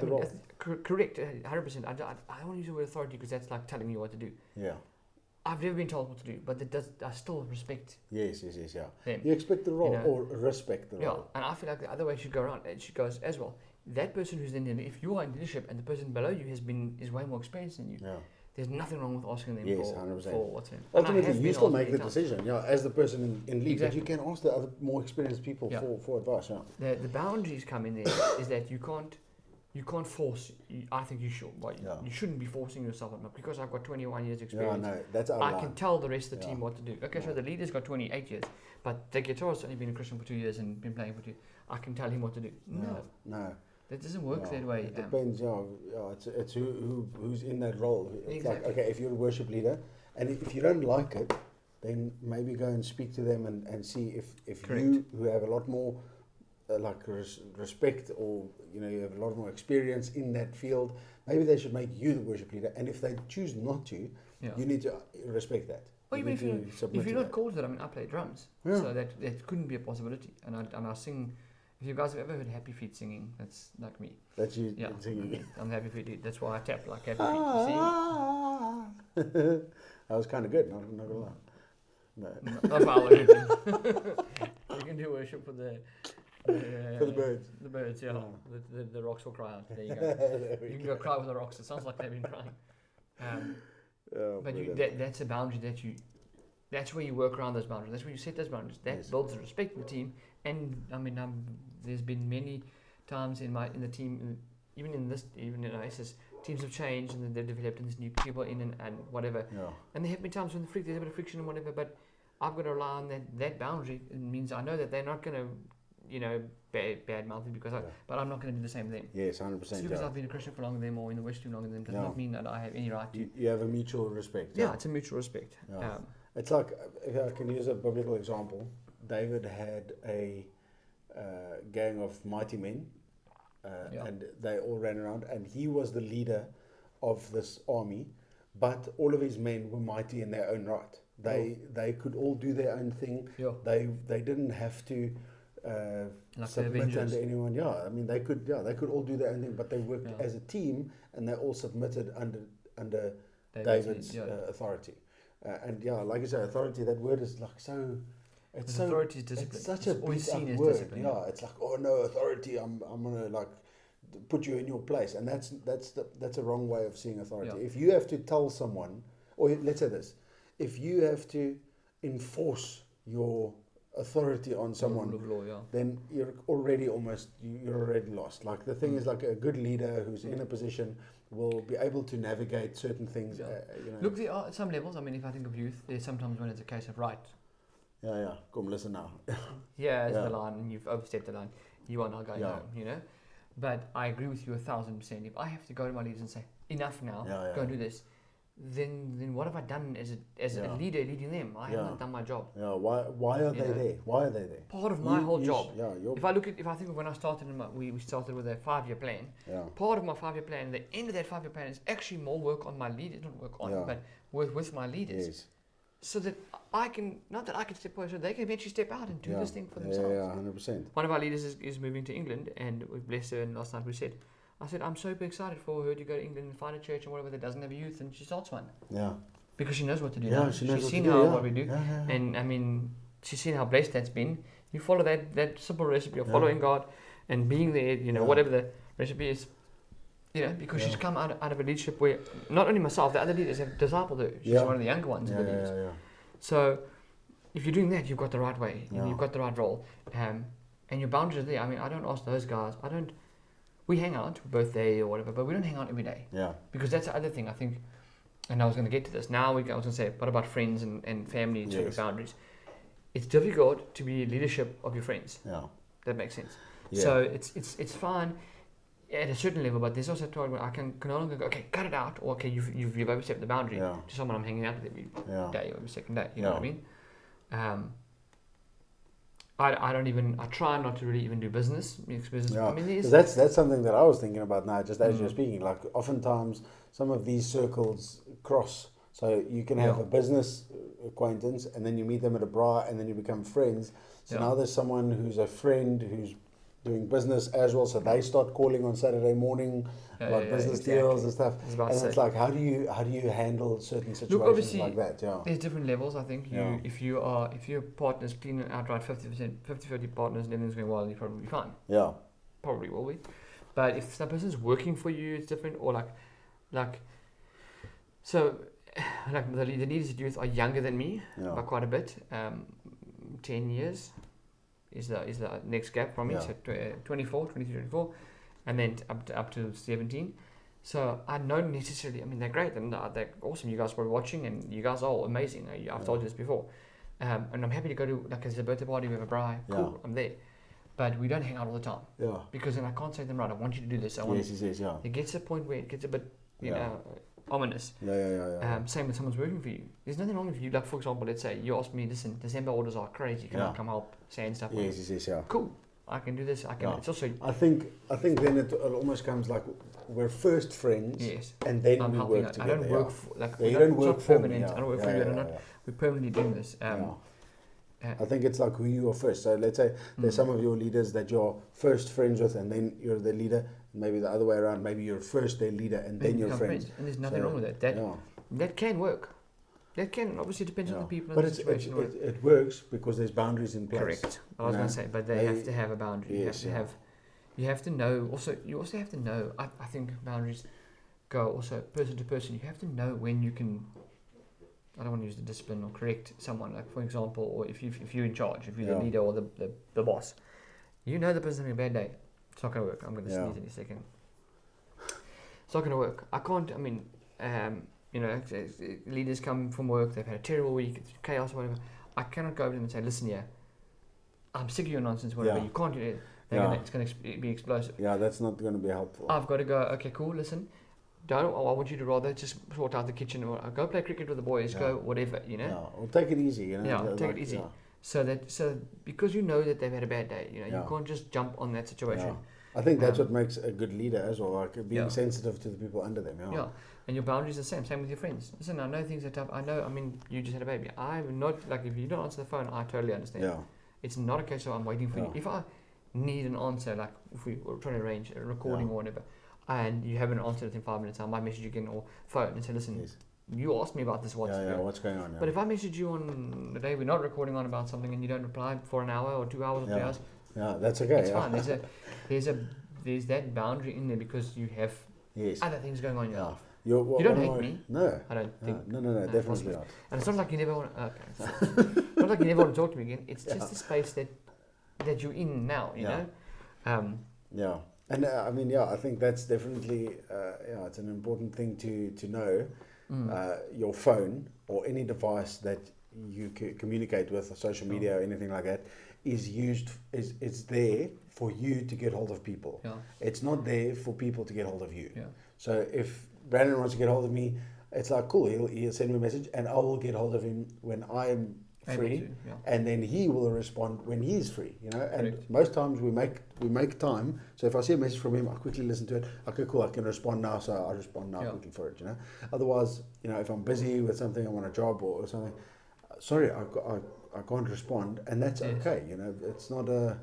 correct, 100%. I don't want to use the word authority because that's like telling you what to do. Yeah. I've never been told what to do, but I still respect. Yes, yeah. Them. You expect the role or respect the role. Yeah, and I feel like the other way should go around. It should go as well. That person who's if you are in leadership and the person below you is way more experienced than you, there's nothing wrong with asking them for what's in. Ultimately, you still make the decision, as the person in lead, but you can ask the other more experienced people for advice. Yeah. The boundaries come in there is that you can't force. I think you should. You shouldn't be forcing yourself. Because I've got 21 years experience. No, that's out of line. Can tell the rest of the team what to do. Okay, so the leader's got 28 years, but the guitarist's only been a Christian for 2 years and been playing for 2 years. I can tell him what to do. No. That doesn't work that way. It depends. It's who's in that role. It's exactly. Like, okay, if you're a worship leader, and if you don't like it, then maybe go and speak to them and see if you, who have a lot more respect, or you have a lot more experience in that field, maybe they should make you the worship leader. And if they choose not to, you need to respect that. Well, even if you're not called that, I play drums, so that couldn't be a possibility. And I sing. If you guys have ever heard Happy Feet singing, that's like me. That's you singing. I'm Happy Feet. That's why I tap like Happy Feet. See? That was kind of good. Not gonna lie. No. Not violent. You can do worship for the birds. The birds, yeah. The rocks will cry out. There you go. You can go cry with the rocks. It sounds like they've been crying. But that's a boundary that's where you work around those boundaries. That's where you set those boundaries. That builds respect in the team. And there's been many times in the team, even in ISIS, teams have changed and they've developed and there's new people in and whatever. Yeah. And there have been times when there's a bit of friction and whatever. But I've got to rely on that boundary. It means I know that they're not going to, bad mouth me but I'm not going to do the same thing. Yes, 100%. Just because I've been a Christian for longer than them or in the worship team longer than them does not mean that I have any right to. You have a mutual respect. Yeah, it's a mutual respect. Yeah. It's like, if I can use a biblical example, David had a gang of mighty men, and they all ran around, and he was the leader of this army, but all of his men were mighty in their own right. They could all do their own thing. Yeah. They didn't have to like submit under anyone. Yeah, I mean they could all do their own thing, but they worked as a team and they all submitted under David's authority. And like you say, authority. That word is like so. It's so. Authority is discipline. It's such a beat up word. Discipline, it's like, oh no, authority. I'm gonna like put you in your place, and that's a wrong way of seeing authority. If you have to tell someone, or let's say this, if you have to enforce your authority on someone, then you're already lost. Like the thing is, like a good leader who's in a position will be able to navigate certain things. Look, there are at some levels. I mean, if I think of youth, there's sometimes when it's a case of right. Come listen now. It's the line, and you've overstepped the line. You are not going home. But I agree with you 1,000%. If I have to go to my leaders and say, enough now, go and do this, then what have I done as a leader leading them? I haven't done my job. Why are they there? Why are they there? Part of my whole job. If I think of when I started, we started with a 5-year plan. Part of my 5-year plan, the end of that 5-year plan is actually more work on my leaders, not work on, but work with my leaders. Yes. So that I can, not that I can step away, so they can eventually step out and do this thing for themselves. 100%. One of our leaders is moving to England, and we've blessed her, and last night I said, I'm super excited for her to go to England and find a church and whatever that doesn't have a youth, and she starts one. Yeah. Because she knows what to do now. She's seen what we do. And I mean, she's seen how blessed that's been. You follow that simple recipe of following God and being there, whatever the recipe is. Because she's come out of a leadership where not only myself, the other leaders have discipled her. She's one of the younger ones in the leaders. So if you're doing that, you've got the right way. You've got the right role. And your boundaries are there. I mean, I don't ask those guys. We hang out for birthday or whatever, but we don't hang out every day. Yeah. Because that's the other thing, I think, and I was going to get to this. Now I was going to say, what about friends and family sort of boundaries? It's difficult to be leadership of your friends. Yeah. That makes sense. Yeah. So it's fine at a certain level, but there's also a time where I can no longer go, okay, cut it out, or okay, you've overstepped the boundary to someone I'm hanging out with every day or every second day. You know what I mean? I try not to really even do business. Yeah. I mean, that's something that I was thinking about now, just as you're speaking. Like oftentimes some of these circles cross. So you can have a business acquaintance and then you meet them at a bar and then you become friends. So now there's someone who's a friend who's doing business as well. So they start calling on Saturday morning about business deals and stuff. And it's like, how do you handle certain situations like that? Yeah. There's different levels, I think. If your partner's clean and outright 50-50 partners and everything's going well, you'll probably be fine. Yeah. Probably will be. But if that person's working for you, it's different. Or the leaders at youth are younger than me by quite a bit. 10 years is the next gap from me. So 23, 24, and then up to 17. So I don't necessarily. I mean, they're great and they're awesome. You guys are probably watching, and you guys are all amazing. I've told you this before, and I'm happy to go to as a birthday party with a bride. Cool, I'm there. But we don't hang out all the time. Yeah. Because then I can't say to them, right, I want you to do this. It gets to a point where it gets a bit, ominous. Same with someone's working for you. There's nothing wrong with you. Like, for example, let's say you ask me, listen, December orders are crazy. Can I come help sand stuff? Yes. Cool. I can do this. I can. It's also. I think then it almost comes like we're first friends. Yes. And then we work together. I don't work for you don't work for permanent. I don't work for you. We're permanently doing this. I think it's like who you are first. So let's say there's some of your leaders that you're first friends with, and then you're the leader. Maybe the other way around. Maybe you're first their leader, and then you're friends. And there's nothing wrong with that. That can work. That can obviously depends on the people and the situation. But it works because there's boundaries in place. Correct. I was going to say, but they have to have a boundary. Yes, you have to know. You also have to know. I think boundaries go also person to person. You have to know when you can. I don't want to use the discipline or correct someone. Like, for example, or if you're in charge, if you're the leader or the boss, you know the person's having a bad day. It's not going to work. I'm going to sneeze in a second. It's not going to work. I can't. I mean, leaders come from work. They've had a terrible week. It's chaos or whatever. I cannot go over to them and say, listen, I'm sick of your nonsense. Whatever. You can't do it. It's going to be explosive. Yeah, that's not going to be helpful. I've got to go. Okay, cool. Listen. I want you to rather just sort out the kitchen or go play cricket with the boys, go whatever, or take it easy, take it easy. So because you know that they've had a bad day, you can't just jump on that situation. I think that's what makes a good leader as well, like being sensitive to the people under them. Yeah. And your boundaries are the same. Same with your friends. Listen, I know things are tough. I know. I mean, you just had a baby. I'm not like if you don't answer the phone, I totally understand. Yeah. It's not a case of I'm waiting for you. If I need an answer, like if we were trying to arrange a recording or whatever, and you haven't answered it in 5 minutes, I might message you again or phone and say, listen, you asked me about this. What's going on? But if I message you on the day we're not recording on about something and you don't reply for an hour or 2 hours or 3 hours, that's okay. It's fine. There's that boundary in there because you have other things going on in your life. You don't hate me. No. I don't think. No, definitely not. And it's not like you never want to... Okay. It's not like you never want to talk to me again. It's just the space that you're in now, you know? And I think that's definitely, it's an important thing to know. Your phone or any device that you communicate with, or social media or anything like that, is there for you to get hold of people. Yeah. It's not there for people to get hold of you. Yeah. So if Brandon wants to get hold of me, it's like cool. He'll send me a message, and I will get hold of him when I'm free, and then he will respond when he's free. You know, and most times we make time. So if I see a message from him, I quickly listen to it. Okay, cool. I can respond now, so I respond now quickly for it. You know, otherwise, if I'm busy with something, I'm on a job or something. Sorry, I can't respond, and that's okay. It's not a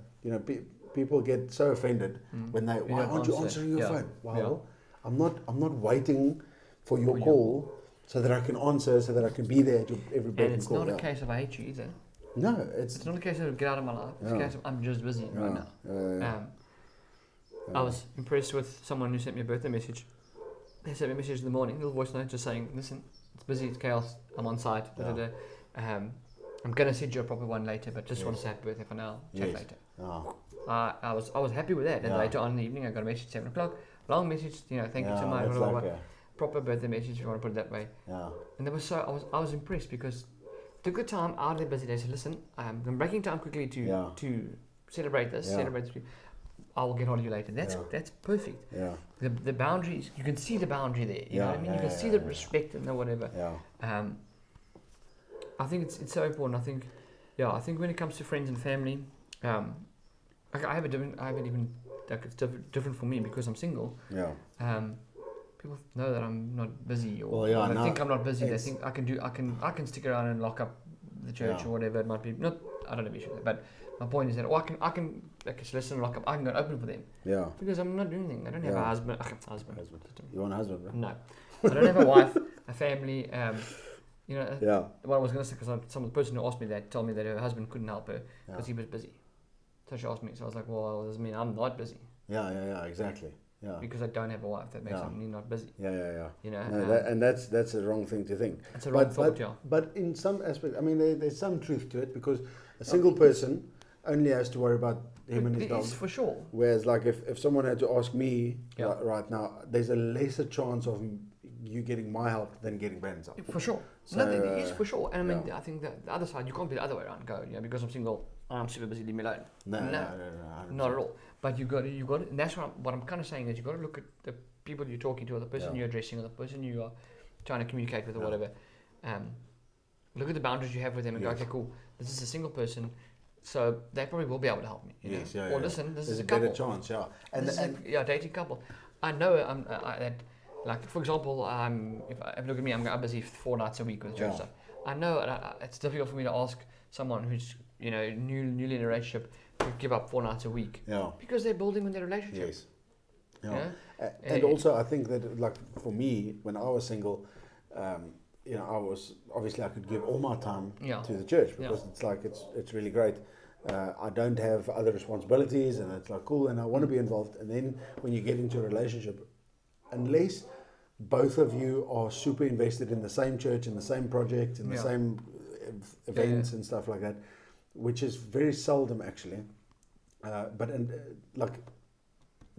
people get so offended when they why aren't you answering your phone? Well, I'm not waiting for your call so that I can answer, so that I can be there to every break and call. And it's not a case of I hate you either. No, it's not a case of get out of my life. It's a case of I'm just busy right now. I was impressed with someone who sent me a birthday message. They sent me a message in the morning, a little voice note just saying, listen, it's busy, it's chaos, I'm on site. I'm going to send you a proper one later, but just want to say happy birthday for now. Chat later. Oh. I was happy with that. And later on in the evening, I got a message at 7 o'clock. Long message, thank you so much. Proper birthday message, if you want to put it that way. Yeah. And I was impressed because took the time out of their busy day. Said, listen, I'm breaking time quickly to celebrate this. I will get hold of you later. That's perfect. Yeah. The boundaries, you can see the boundary there. You know what I mean? You can see the respect and the whatever. Yeah. I think it's so important. I think when it comes to friends and family, I haven't even it's different for me because I'm single. Yeah. People know that I'm not busy, or they think I'm not busy. They think I can stick around and lock up the church or whatever it might be. Not, I don't have issue with that, but my point is that I can listen, lock up. I can go and open for them. Yeah. Because I'm not doing anything. I don't have a husband. Husband. You want a husband, bro? No. I don't have a wife, a family. What I was going to say, because the person who asked me that told me that her husband couldn't help her because he was busy. So she asked me. So I was like, well, does it mean I'm not busy? Yeah, exactly. Yeah. Because I don't have a wife, that makes me not busy. Yeah. No, that's the wrong thing to think. It's a wrong thought, But in some aspect, I mean, there's some truth to it because a single person only has to worry about him and his dog. For sure. Whereas, like, if someone had to ask me right now, there's a lesser chance of you getting my help than getting Brandon's help. For sure. So, it is for sure. And I mean, I think that the other side, you can't be the other way around. Go, because I'm single, I'm super busy, leave me alone. No, not at all. But you got to, and that's what I'm kind of saying is you got to look at the people you're talking to, or the person you're addressing, or the person you are trying to communicate with, or whatever. Look at the boundaries you have with them and go, okay, cool. This is a single person, so they probably will be able to help me. Or listen, this is a couple. There's a better chance, and dating couple. I know that. Like, for example, if you look at me, I'm busy 4 nights a week with church stuff. I know it's difficult for me to ask someone who's newly in a relationship to give up 4 nights a week. Yeah. Because they're building on their relationship. Yes. Yeah. And also, I think that, like, for me, when I was single, I was obviously I could give all my time to the church because it's like it's really great. I don't have other responsibilities, and it's like cool, and I want to be involved. And then when you get into a relationship, unless both of you are super invested in the same church, in the same project, in the same events and stuff like that, which is very seldom actually. But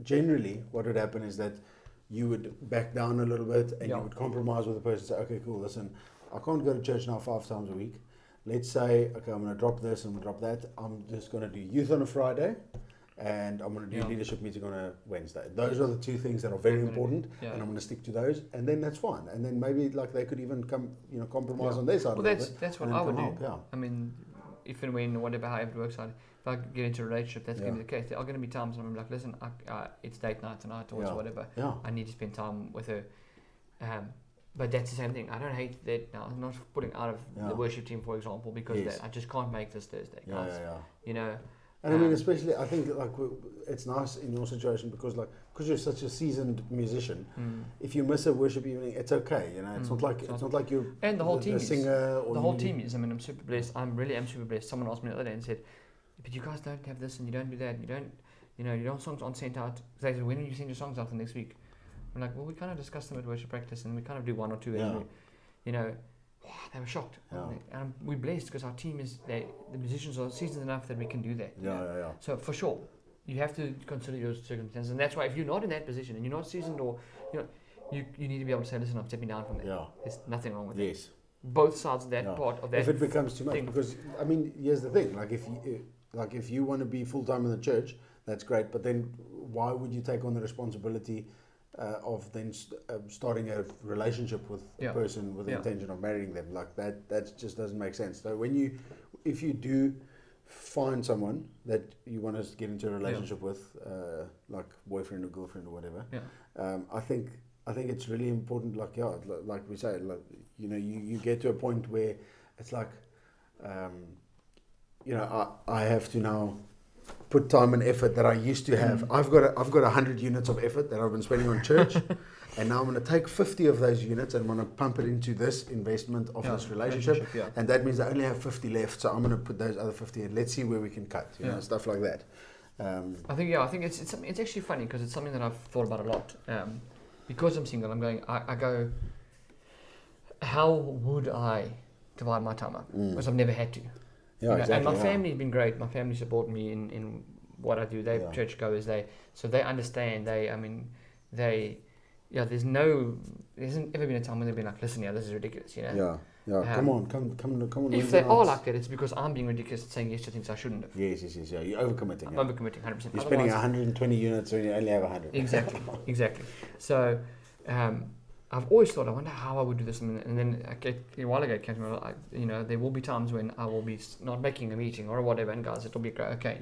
generally what would happen is that you would back down a little bit and you would compromise with the person. Say, okay, cool, listen, I can't go to church now 5 times a week. Let's say, okay, I'm going to drop this and I'm going to drop that. I'm just going to do youth on a Friday. And I'm going to do leadership meeting on a Wednesday. Those are the 2 things that are very important, and I'm going to stick to those. And then that's fine. And then maybe like they could even compromise on their side. Well, that's what I would do. I mean, if and when, or whatever, however it works out, if I get into a relationship, that's going to be the case. There are going to be times when I'm like, listen, it's date night tonight or whatever. Yeah. I need to spend time with her. But that's the same thing. I don't hate that now. I'm not putting out of the worship team, for example, because I just can't make this Thursday. You know. And I mean, especially, I think like it's nice in your situation because you're such a seasoned musician. If you miss a worship evening, it's okay. You know, it's not like you're and the whole team singer. Or the whole team is. I mean, I'm super blessed. I really am super blessed. Someone asked me the other day and said, "But you guys don't have this and you don't do that. You don't songs aren't sent out." They said, "When will you send your songs out for next week?" I'm like, well, we kind of discuss them at worship practice and we kind of do one or two. And they were shocked. And we're blessed because our team the musicians are seasoned enough that we can do that. So for sure, you have to consider your circumstances. And that's why if you're not in that position and you're not seasoned or, you need to be able to say, listen, I'm stepping down from that. There's nothing wrong with that. Both sides of that part of that. If it becomes too much, because, I mean, here's the thing. If you want to be full-time in the church, that's great. But then why would you take on the responsibility of then starting a relationship with a person with the intention of marrying them? Like that just doesn't make sense. So if you do find someone that you want to get into a relationship with, like boyfriend or girlfriend or whatever, I think it's really important. Like we say, you get to a point where it's like, I have to now put time and effort that I used to have. I've got 100 units of effort that I've been spending on church, and now I'm going to take 50 of those units and I'm going to pump it into this investment of this relationship, and that means I only have 50 left, so I'm going to put those other 50 in. Let's see where we can cut, stuff like that. I think it's actually funny because it's something that I've thought about a lot. Because I'm single, I go, how would I divide my time up? Because I've never had to. Exactly, and my family's been great. My family support me in what I do. They're churchgoers. So they understand. There hasn't ever been a time when they've been like, listen, this is ridiculous. Come on. If they are like that, it's because I'm being ridiculous and saying yes to things I shouldn't have. Yes. You're overcommitting. I'm overcommitting, 100%. You're spending 120 units when you only have 100. Exactly. So, I've always thought, I wonder how I would do this, and then a while ago it came to me, there will be times when I will be not making a meeting or whatever, and guys, it'll be great, okay,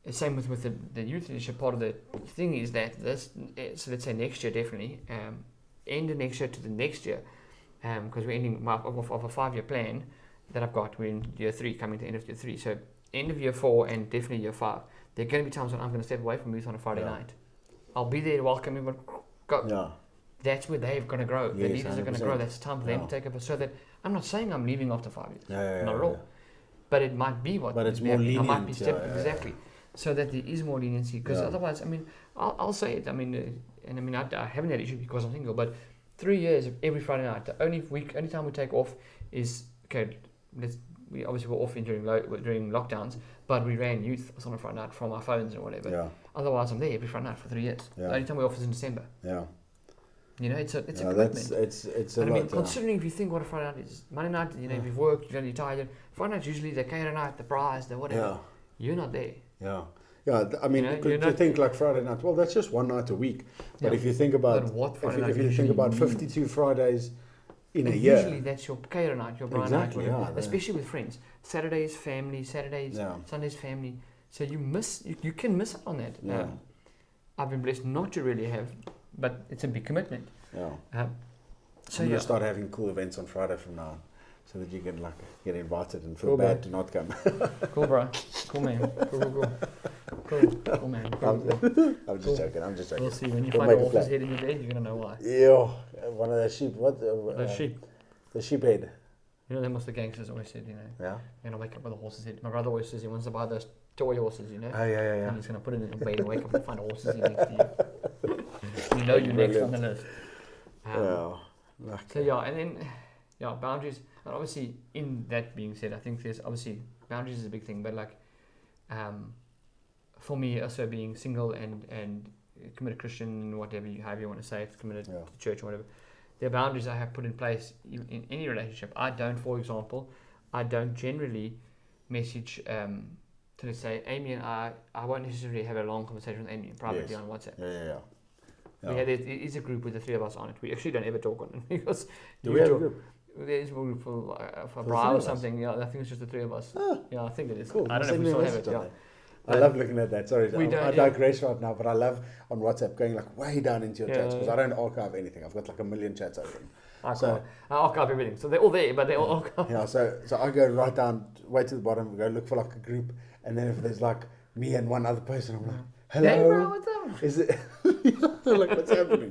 Same with the youth leadership. Part of the thing is that so let's say next year definitely, end of next year to the next year, because we're ending of a 5-year plan that I've got. We're in year 3, coming to the end of year 3, so end of year 4 and definitely year 5. There are going to be times when I'm going to step away from youth on a Friday night. I'll be there to welcome everyone. Go. That's where they're going to grow. The leaders 100%. Are going to grow. That's time for them to take up. So that I'm not saying I'm leaving after 5 years. Not at all. But it might be what. But it's more lenient. I might be stepping exactly. So that there is more leniency. Because otherwise, I mean, I'll say it. I mean, I haven't had issues because I'm single. But 3 years of every Friday night, the only time we take off is we obviously were off during lockdowns, but we ran youth on a Friday night from our phones or whatever. Otherwise, I'm there every Friday night for 3 years. The only time we're off is in December. It's a commitment. It's a lot. Considering if you think what a Friday night is, Monday night, if you've worked, you're tired. Friday night's usually the cater night, the prize, the whatever. You're not there. I mean, you think like Friday night. Well, that's just one night a week. But if you think about if you think about 52 Fridays in a year, usually that's your cater night, your bride night, especially with friends. Saturdays family, Sundays family. So you can miss out on that. I've been blessed not to really have, but it's a big commitment. I'm going to start having cool events on Friday from now on, so that you can get invited and feel bad to not come. Cool, bro. Cool, man. Cool, man. I'm just joking. We'll see. When you find a horse's head in your bed, you're going to know why. One of the sheep. What? The sheep. The sheep head. That was the gangsters always said, Yeah. You're going to wake up with a horse's head. My brother always says he wants to buy those toy horses, Oh, yeah. And he's going to put it in the bed and wake up and find a horse's head next to you. You're next on the list. And then, boundaries. And obviously, in that being said, I think there's obviously boundaries is a big thing, but for me, also being single and committed Christian, however you want to say it, committed to church or whatever, there are boundaries I have put in place in any relationship. For example, I don't generally message, to say, Amy and I won't necessarily have a long conversation with Amy privately on WhatsApp. There is a group with the 3 of us on it. We actually don't ever talk on it because do we have a group? there's room for a bra or something. Yeah, I think it's just the three of us. Yeah, I think it is. Cool. I don't know if we still have it. Yeah. I love looking at that. Sorry, I digress right now, but I love on WhatsApp going like way down into your chats because I don't archive anything. I've got like 1 million chats open. I archive everything, so they're all there, but they're all archived. Yeah, so I go right down, way to the bottom, go look for like a group, and then if there's like me and one other person, I'm like, hello. Hey bro, what's up? Is it like what's happening?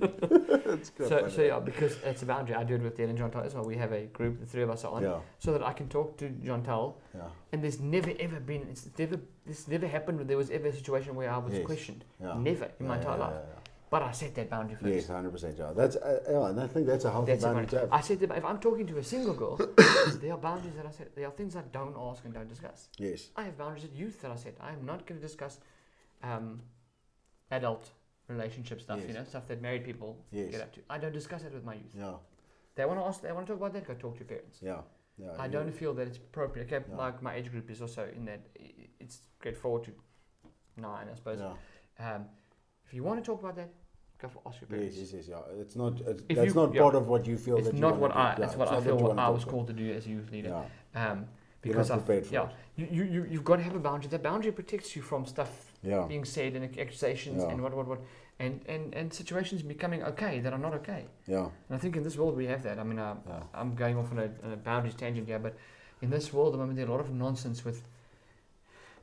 That's good. So yeah, because it's a boundary. I do it with Dale and Jontel as well. We have a group, the three of us are on, so that I can talk to Jontel. Yeah. And there's never ever been, this never happened where there was ever a situation where I was questioned. Yeah. Never in my entire life. Yeah. But I set that boundary first. Yes, 100%. Yeah, that's and I think that's a healthy boundary to have. I said that if I'm talking to a single girl, there are boundaries that I set. There are things I don't ask and don't discuss. Yes. I have boundaries at youth that I set. I am not going to discuss adult relationship stuff. You know, stuff that married people get up to. I don't discuss that with my youth. Yeah. They want to ask. They want to talk about that. Go talk to your parents. Yeah. Yeah. I don't feel that it's appropriate. Okay, like my age group is also in that. It's grade 4 to 9, I suppose. Yeah. If you want to talk about that, go for ask your parents. Yes, yeah. It's not. That's not part of what you feel. It's that not you what I. It's what I feel. What I was called to do as a youth leader. Yeah. Because you've got to have a boundary. That boundary protects you from stuff being said and accusations and what and situations becoming okay that are not okay. Yeah. And I think in this world we have that. I mean, I'm going off on a boundaries tangent here, but in this world, I mean, there's a lot of nonsense with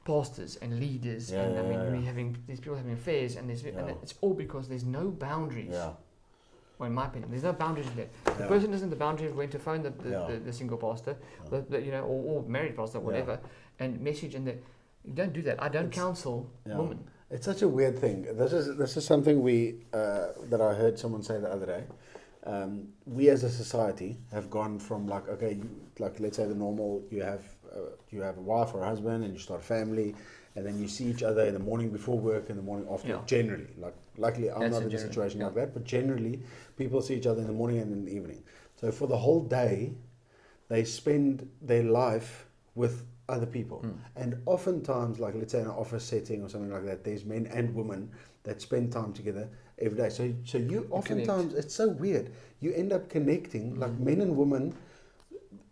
pastors and leaders, we having these people having affairs, and it's all because there's no boundaries. Yeah. Well, in my opinion, there's no boundaries there. The person isn't the boundary of when to phone the single pastor, or married pastor, whatever, and message, and you don't do that. I don't counsel women. It's such a weird thing. This is something that I heard someone say the other day. We as a society have gone from like, okay, like let's say the normal, you have a wife or a husband and you start a family, and then you see each other in the morning before work and the morning after. Generally, like luckily I'm not in a situation like that, but generally people see each other in the morning and in the evening. So for the whole day, they spend their life with other people, and oftentimes, like let's say in an office setting or something like that, there's men and women that spend time together every day. So you oftentimes, it's so weird, you end up connecting, like men and women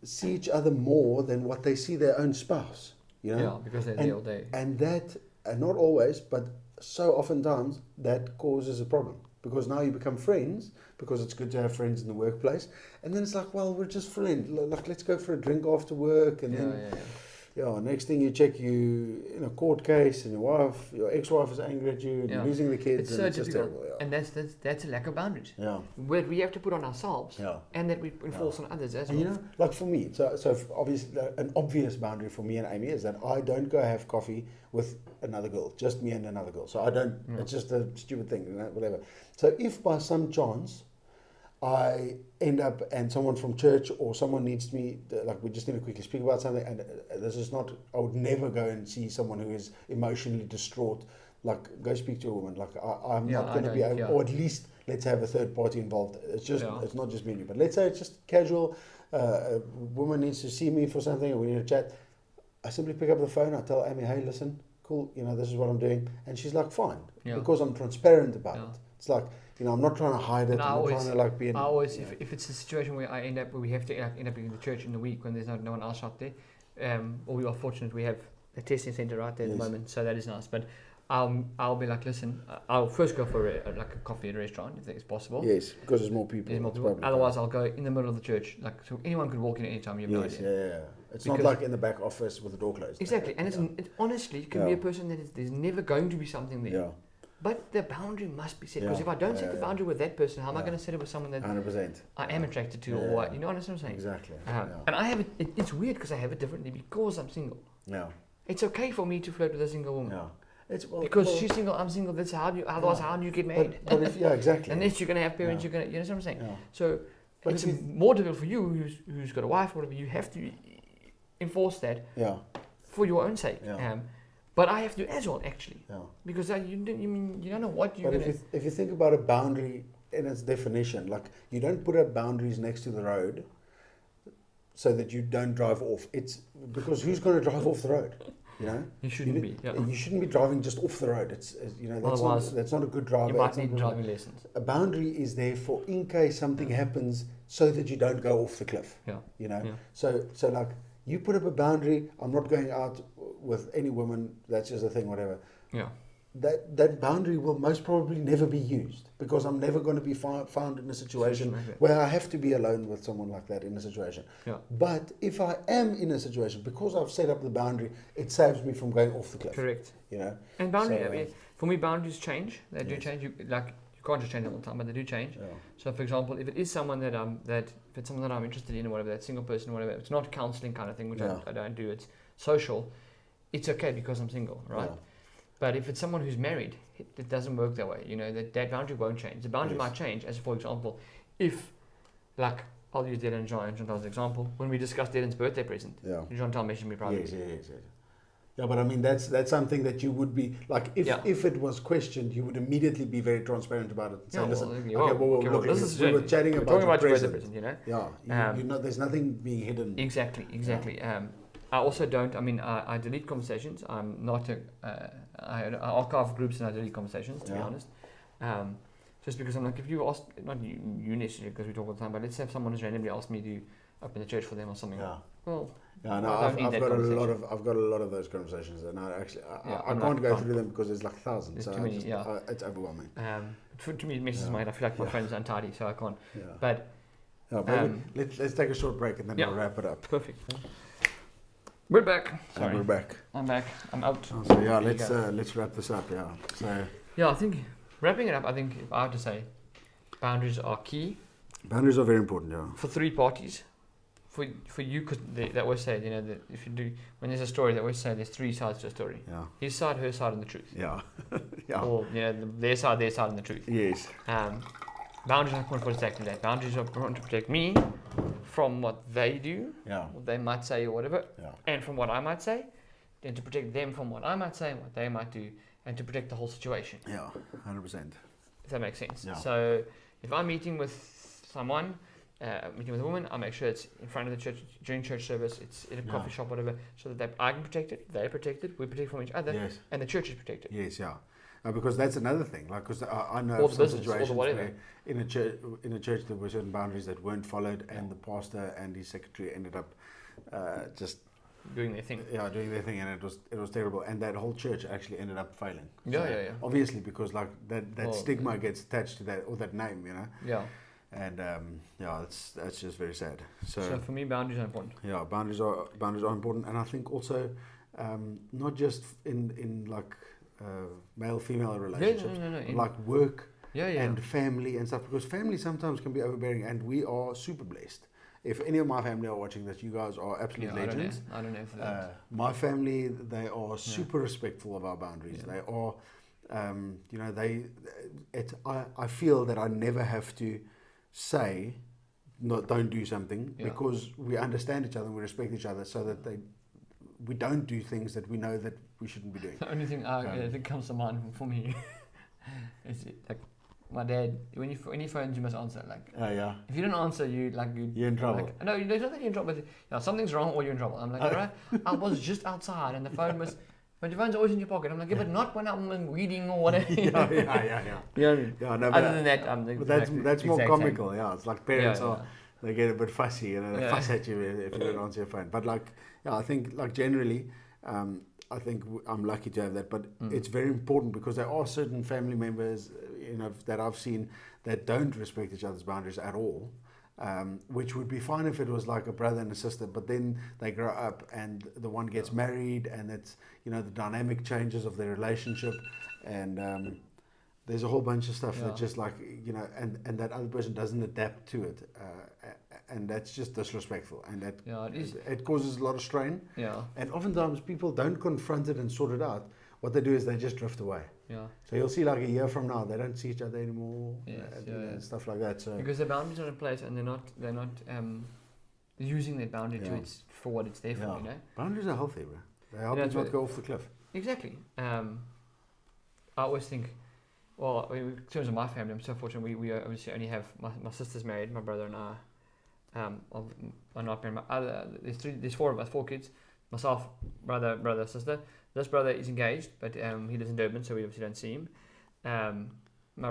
see each other more than what they see their own spouse, you know? Yeah, because they're there all day. And that, not always, but so oftentimes, that causes a problem. Because now you become friends, because it's good to have friends in the workplace. And then it's like, well, we're just friends. Like, let's go for a drink after work. And next thing you check, you in a court case, and your ex-wife is angry at you, and you're losing the kids. It's so difficult. And that's a lack of boundaries. Yeah. Where we have to put on ourselves, and that we enforce on others as well. You know, like for me, so obviously an obvious boundary for me and Amy is that I don't go have coffee with another girl, just me and another girl. So I don't. It's just a stupid thing, whatever. So if by some chance I end up and someone from church or someone needs me, like we just need to quickly speak about something, and this is not, I would never go and see someone who is emotionally distraught, like go speak to a woman, like I'm not going to be able, or at least let's have a third party involved. It's just, it's not just me and you, but let's say it's just casual, a woman needs to see me for something, or we need to chat. I simply pick up the phone, I tell Amy, hey, listen, cool, this is what I'm doing, and she's like, fine, because I'm transparent about it. It's like, I'm not trying to hide it. I'm not trying to like be. I always, if it's a situation where we have to end up in the church in the week when there's no one else out there, or we are fortunate we have a testing center right there at the moment, so that is nice. But I'll be like, listen, I'll first go for a coffee at a restaurant if it's possible. Yes, because there's more people. Otherwise, I'll go in the middle of the church, so anyone could walk in anytime. You have no idea. Yeah. It's not like in the back office with the door closed. Exactly, and it's honestly, you can be a person that there's never going to be something there. Yeah. But the boundary must be set, because if I don't set the boundary with that person, how am I going to set it with someone that 100%. I am attracted to, or what? You know what I'm saying? Exactly. And I have it. It's weird because I have it differently because I'm single. Yeah. It's okay for me to flirt with a single woman. Yeah. It's because she's single, I'm single. That's how you. Otherwise, how do you get married? But if, exactly. Unless you're going to have parents, you're going to. You know what I'm saying? Yeah. So but it's more difficult for you, who's got a wife, or whatever. You have to enforce that. Yeah. For your own sake. Yeah. But I have to as well, actually, because you don't know what you're going to... If you think about a boundary in its definition, like you don't put up boundaries next to the road so that you don't drive off. It's because who's going to drive off the road? You shouldn't be. Yeah. You shouldn't be driving just off the road. That's not a good driver. You might need driving lessons. A boundary is there for in case something happens so that you don't go off the cliff. You know. Yeah. So like you put up a boundary. I'm not going out with any woman. That's just a thing. Whatever. Yeah. That boundary will most probably never be used because I'm never going to be found in a situation where I have to be alone with someone like that in a situation. Yeah. But if I am in a situation, because I've set up the boundary, it saves me from going off the cliff. Correct. You know. And boundaries, I mean, for me, boundaries change. They do change. You can't just change them all the time, but they do change. Yeah. So, for example, if it is someone that if it's someone that I'm interested in or whatever, that single person or whatever, it's not counselling kind of thing, which I don't do. It's social. It's okay because I'm single, right? Yeah. But if it's someone who's married, it doesn't work that way. You know, that boundary won't change. The boundary might change, as for example, if, like, I'll use Dylan and Chantal as an example. When we discussed Dylan's birthday present, Chantal messaged me privately. Yes. Yeah, but I mean, that's something that you would be, like, if it was questioned, you would immediately be very transparent about it. And say, listen, we were chatting about your present, you know? Yeah, you know, there's nothing being hidden. Exactly. Yeah. I also don't, I delete conversations. I'm not I archive groups and I delete conversations, to be honest. Just because I'm like, if you ask, not you necessarily because we talk all the time, but let's say if someone has randomly asked me to open the church for them or something. Yeah. Well, yeah, no, I've got a lot of those conversations, and I can't go through them because there's like thousands. There's too many, it's overwhelming. To me, it messes my head. I feel like my phone's untidy, so I can't. Yeah. But let's take a short break and then we'll wrap it up. Perfect. We're back. Sorry. And we're back. I'm back. I'm out. So let's wrap this up. Yeah. So I think wrapping it up. I think if I have to say, boundaries are key. Boundaries are very important. Yeah. For three parties. For you, because they always say, you know, that if you do, when there's a story, they always say there's three sides to a story. Yeah. His side, her side, and the truth. Yeah. Yeah. Or, you know, their side, and the truth. Yes. Boundaries are important for exactly that. Boundaries are important to protect me from what they do, what they might say or whatever, and from what I might say, and to protect them from what I might say and what they might do, and to protect the whole situation. Yeah, 100%. If that makes sense. Yeah. So if I'm meeting with someone, meeting with a woman, I make sure it's in front of the church during church service. It's in a coffee shop, whatever, so that I can protect it, they're protected, we protect from each other, and the church is protected. Yes, yeah. Because that's another thing. Like, because I know of some situations where in a church there were certain boundaries that weren't followed, and the pastor and his secretary ended up just doing their thing. Yeah, doing their thing, and it was terrible. And that whole church actually ended up failing. Yeah. Obviously, because like that stigma gets attached to that or that name, you know. Yeah. And that's just very sad. So for me, boundaries are important. Yeah, boundaries are important, and I think also not just in like male-female relationships, like work and family and stuff, because family sometimes can be overbearing, and we are super blessed. If any of my family are watching this, you guys are absolute legends. I don't know for that. My family, they are super respectful of our boundaries. They are, I feel that I never have to say, no, don't do something, because we understand each other and we respect each other, so that we don't do things that we know that we shouldn't be doing. The only thing that comes to mind for me is like my dad. When he phones, you must answer. Like, if you don't answer, you're in trouble. Like, no, there's not that you're in trouble. But something's wrong, or you're in trouble. I'm like, alright, I was just outside, and the phone was. But your phone's always in your pocket. I'm like, but not when I'm reading or whatever. Yeah. You know what I mean? Yeah, no, other than that, that's more comical. Same. Yeah, it's like parents they get a bit fussy, and they fuss at you if you don't answer your phone. But I think generally, I think I'm lucky to have that. But it's very important, because there are certain family members, that I've seen that don't respect each other's boundaries at all. Which would be fine if it was like a brother and a sister, but then they grow up and the one gets married, and it's the dynamic changes of their relationship, and there's a whole bunch of stuff that just and that other person doesn't adapt to it, and that's just disrespectful, and that it causes a lot of strain. Yeah. And oftentimes people don't confront it and sort it out. What they do is they just drift away. Yeah. So you'll see, like a year from now, they don't see each other anymore, and stuff like that. So because the boundaries are in place, and they're not using that boundary to its for what it's there for. Boundaries are healthy, bro. They help you not go off the cliff. Exactly. I always think, well, in terms of my family, I'm so fortunate. We obviously only have my sister's married, my brother and I are not married. There's four of us, 4 kids. Myself, brother, sister. This brother is engaged, but he lives in Durban, so we obviously don't see him. my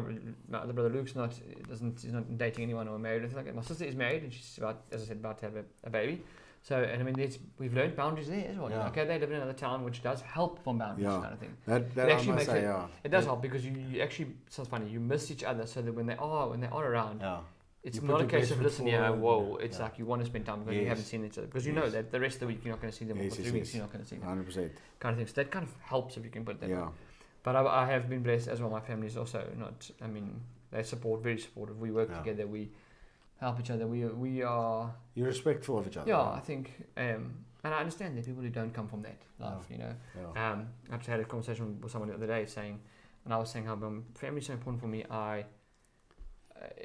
other brother Luke's he's not dating anyone or married or anything like that. My sister is married and she's about to have a baby. So, and I mean, we've learned boundaries there as well. Yeah. Okay, they live in another town, which does help from boundaries, kind of thing. That it actually makes it. It does help because you actually, sounds funny, you miss each other so that when they are around, it's not a case of listen, it's like you want to spend time because you haven't seen each other. Because you know that the rest of the week you're not going to see them, or for 3 weeks you're not going to see them. 100%. Kind of thing. So that kind of helps if you can put it that way. But I have been blessed as well. My family is also not, I mean, they very supportive. We work together, we help each other. We are... You're respectful of each other. Yeah, I think... and I understand that people who don't come from that life, you know. I actually had a conversation with someone the other day and I was saying how family is so important for me.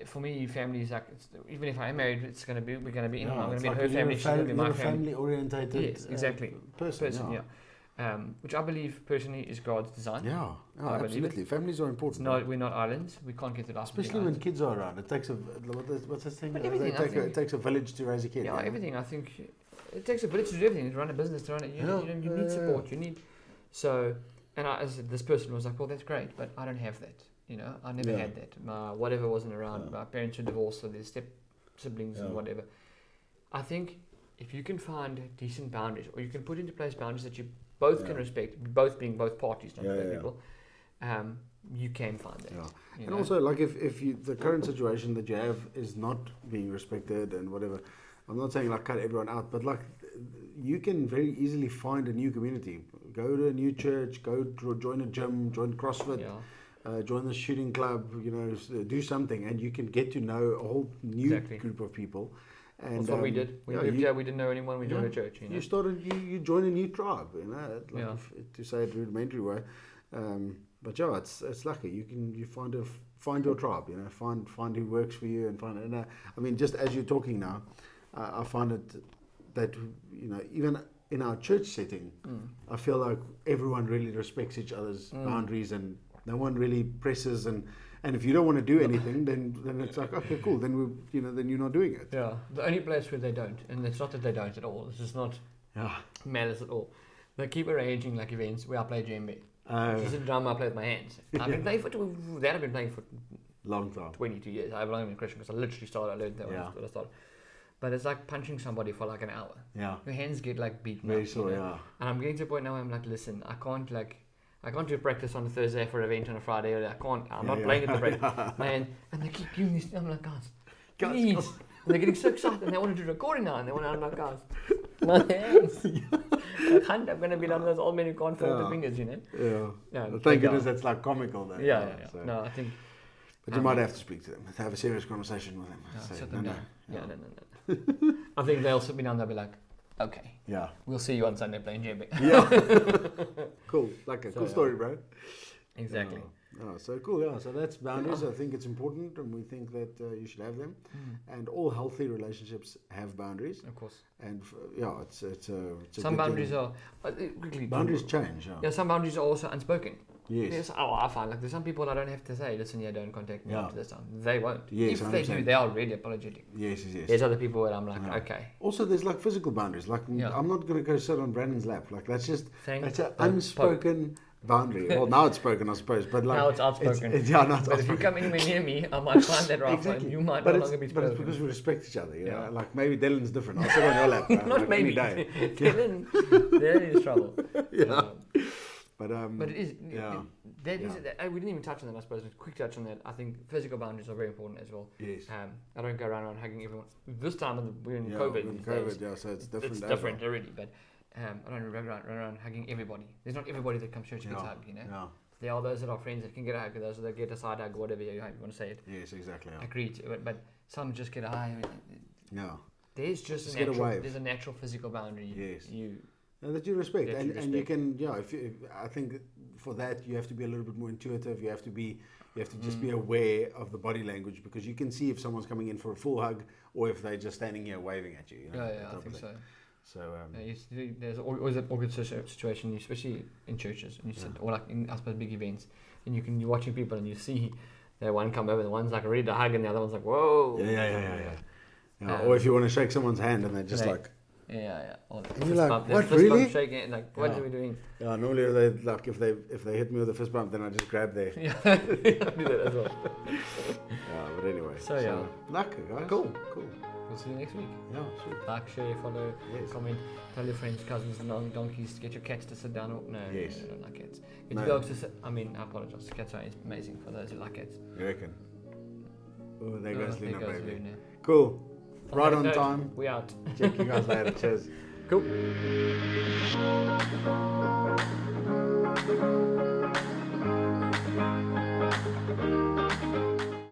For me, family is like, even if I'm married, we're going to be in her family, she's going to be my family. Family-orientated yes, exactly. person, which I believe personally is God's design. Absolutely. Families are important. We're not islands. We can't get to life. Especially when kids are around. It takes what's this thing? It takes a village to raise a kid. Yeah, everything. I think it takes a village to do everything. To run a business, to run it. You need support. You need. So, and as this person was like, well, that's great, but I don't have that. You know, I never had that. My whatever wasn't around. My parents were divorced, so there's step siblings and whatever. I think if you can find decent boundaries, or you can put into place boundaries that you both can respect, both parties, not both people, you can find that. And know? Also, like if the current situation that you have is not being respected and whatever, I'm not saying like cut everyone out, but like you can very easily find a new community. Go to a new church, go join a gym, join CrossFit. Join the shooting club, you know, do something, and you can get to know a whole new group of people. And that's what we did. We lived here, we didn't know anyone, we joined a church. You know? You join a new tribe, you know, to say it rudimentary way. But it's lucky. You find your tribe, you know, find who works for you, and I mean, just as you're talking now, I find it that, you know, even in our church setting, I feel like everyone really respects each other's boundaries, and no one really presses, and if you don't want to do anything, then it's like, okay, cool, then then you're not doing it. Yeah, the only place where they don't, and it's not that they don't at all. It's just not malice at all. They keep arranging like events where I play djembe. This is a drum I play with my hands. I've been playing for long time, 22 years. I've only been Christian because I literally started. I learned that when I started. But it's like punching somebody for like an hour. Yeah, your hands get like beaten up. And I'm getting to a point now where I'm like, listen, I can't do practice on a Thursday for an event on a Friday, or I'm not playing at the break. And they keep doing this. I'm like, guys, please. And they're getting so excited, and they want to do recording now, and they want to, I'm like, guys, my hands. I'm going to be one of those old men who can't fold the fingers, you know? Thank goodness that's like comical though. So. No, I think... But you might have to speak to them, have a serious conversation with them. Sit them down. No. I think they'll sit me down, they'll be like, okay. Yeah. We'll see you on Sunday playing djembe. Cool. Like a cool story, bro. Exactly. So cool. Yeah. So that's boundaries. I think it's important, and we think that you should have them. And all healthy relationships have boundaries. Of course. And it's some boundaries thing. Are quickly. Boundaries change. Yeah. Some boundaries are also unspoken. Yes. I find like there's some people I don't have to say, listen, don't contact me after this time. They won't. Yes, if 100%. They do, they are really apologetic. Yes. There's other people where I'm like, okay. Also, there's like physical boundaries. Like I'm not going to go sit on Brandon's lap. Like that's an unspoken boundary. Well, now it's spoken, I suppose. But like now it's outspoken. But if you come anywhere near me, I might find that right. Exactly. You might no longer be spoken. But it's because we respect each other. You know, like maybe Dylan's different. I'll sit on your lap. Not like maybe. Any day. Dylan is trouble. But it is. We didn't even touch on that, I suppose. A quick touch on that. I think physical boundaries are very important as well. Yes. I don't go around hugging everyone. This time we're in COVID. So it's different. It's different already. But I don't run around hugging everybody. There's not everybody that comes to church gets hugged. You know. Yeah. There are those that are friends that can get a hug. Those that get a side hug, whatever you want to say it. Yes, exactly. Yeah. Agreed. But some just get a high. No. There's just a natural physical boundary. Yes. That you respect, and you can, I think for that you have to be a little bit more intuitive. You have to just be aware of the body language, because you can see if someone's coming in for a full hug or if they're just standing here waving at you. I think so. So there's always an awkward situation, especially in churches, and you sit, or like in, I suppose, big events, and you're watching people and you see that one come over, and one's like ready to hug, and the other one's like, whoa. Or if you want to shake someone's hand and they're just like. Yeah. Or And you're like, bump, what, fist really? Bump, shaking it, like, what are we doing? Yeah, normally they like if they hit me with a fist bump, then I just grab their. Yeah, I do that as well. Yeah, but anyway. So luck, guys. Cool. Cool. We'll see you next week. Yeah, sure. Like, share, follow, Yes. comment, tell your friends, cousins, and donkeys to get your cats to sit down. Or, no, Yes. I don't like cats. Get No. your dogs to sit. I apologize. Cats are amazing for those who like cats. You reckon? Oh, there goes Luna, there goes baby. Luna. Cool. On Right that on note, time. We out. Check you guys later. Cheers. Cool.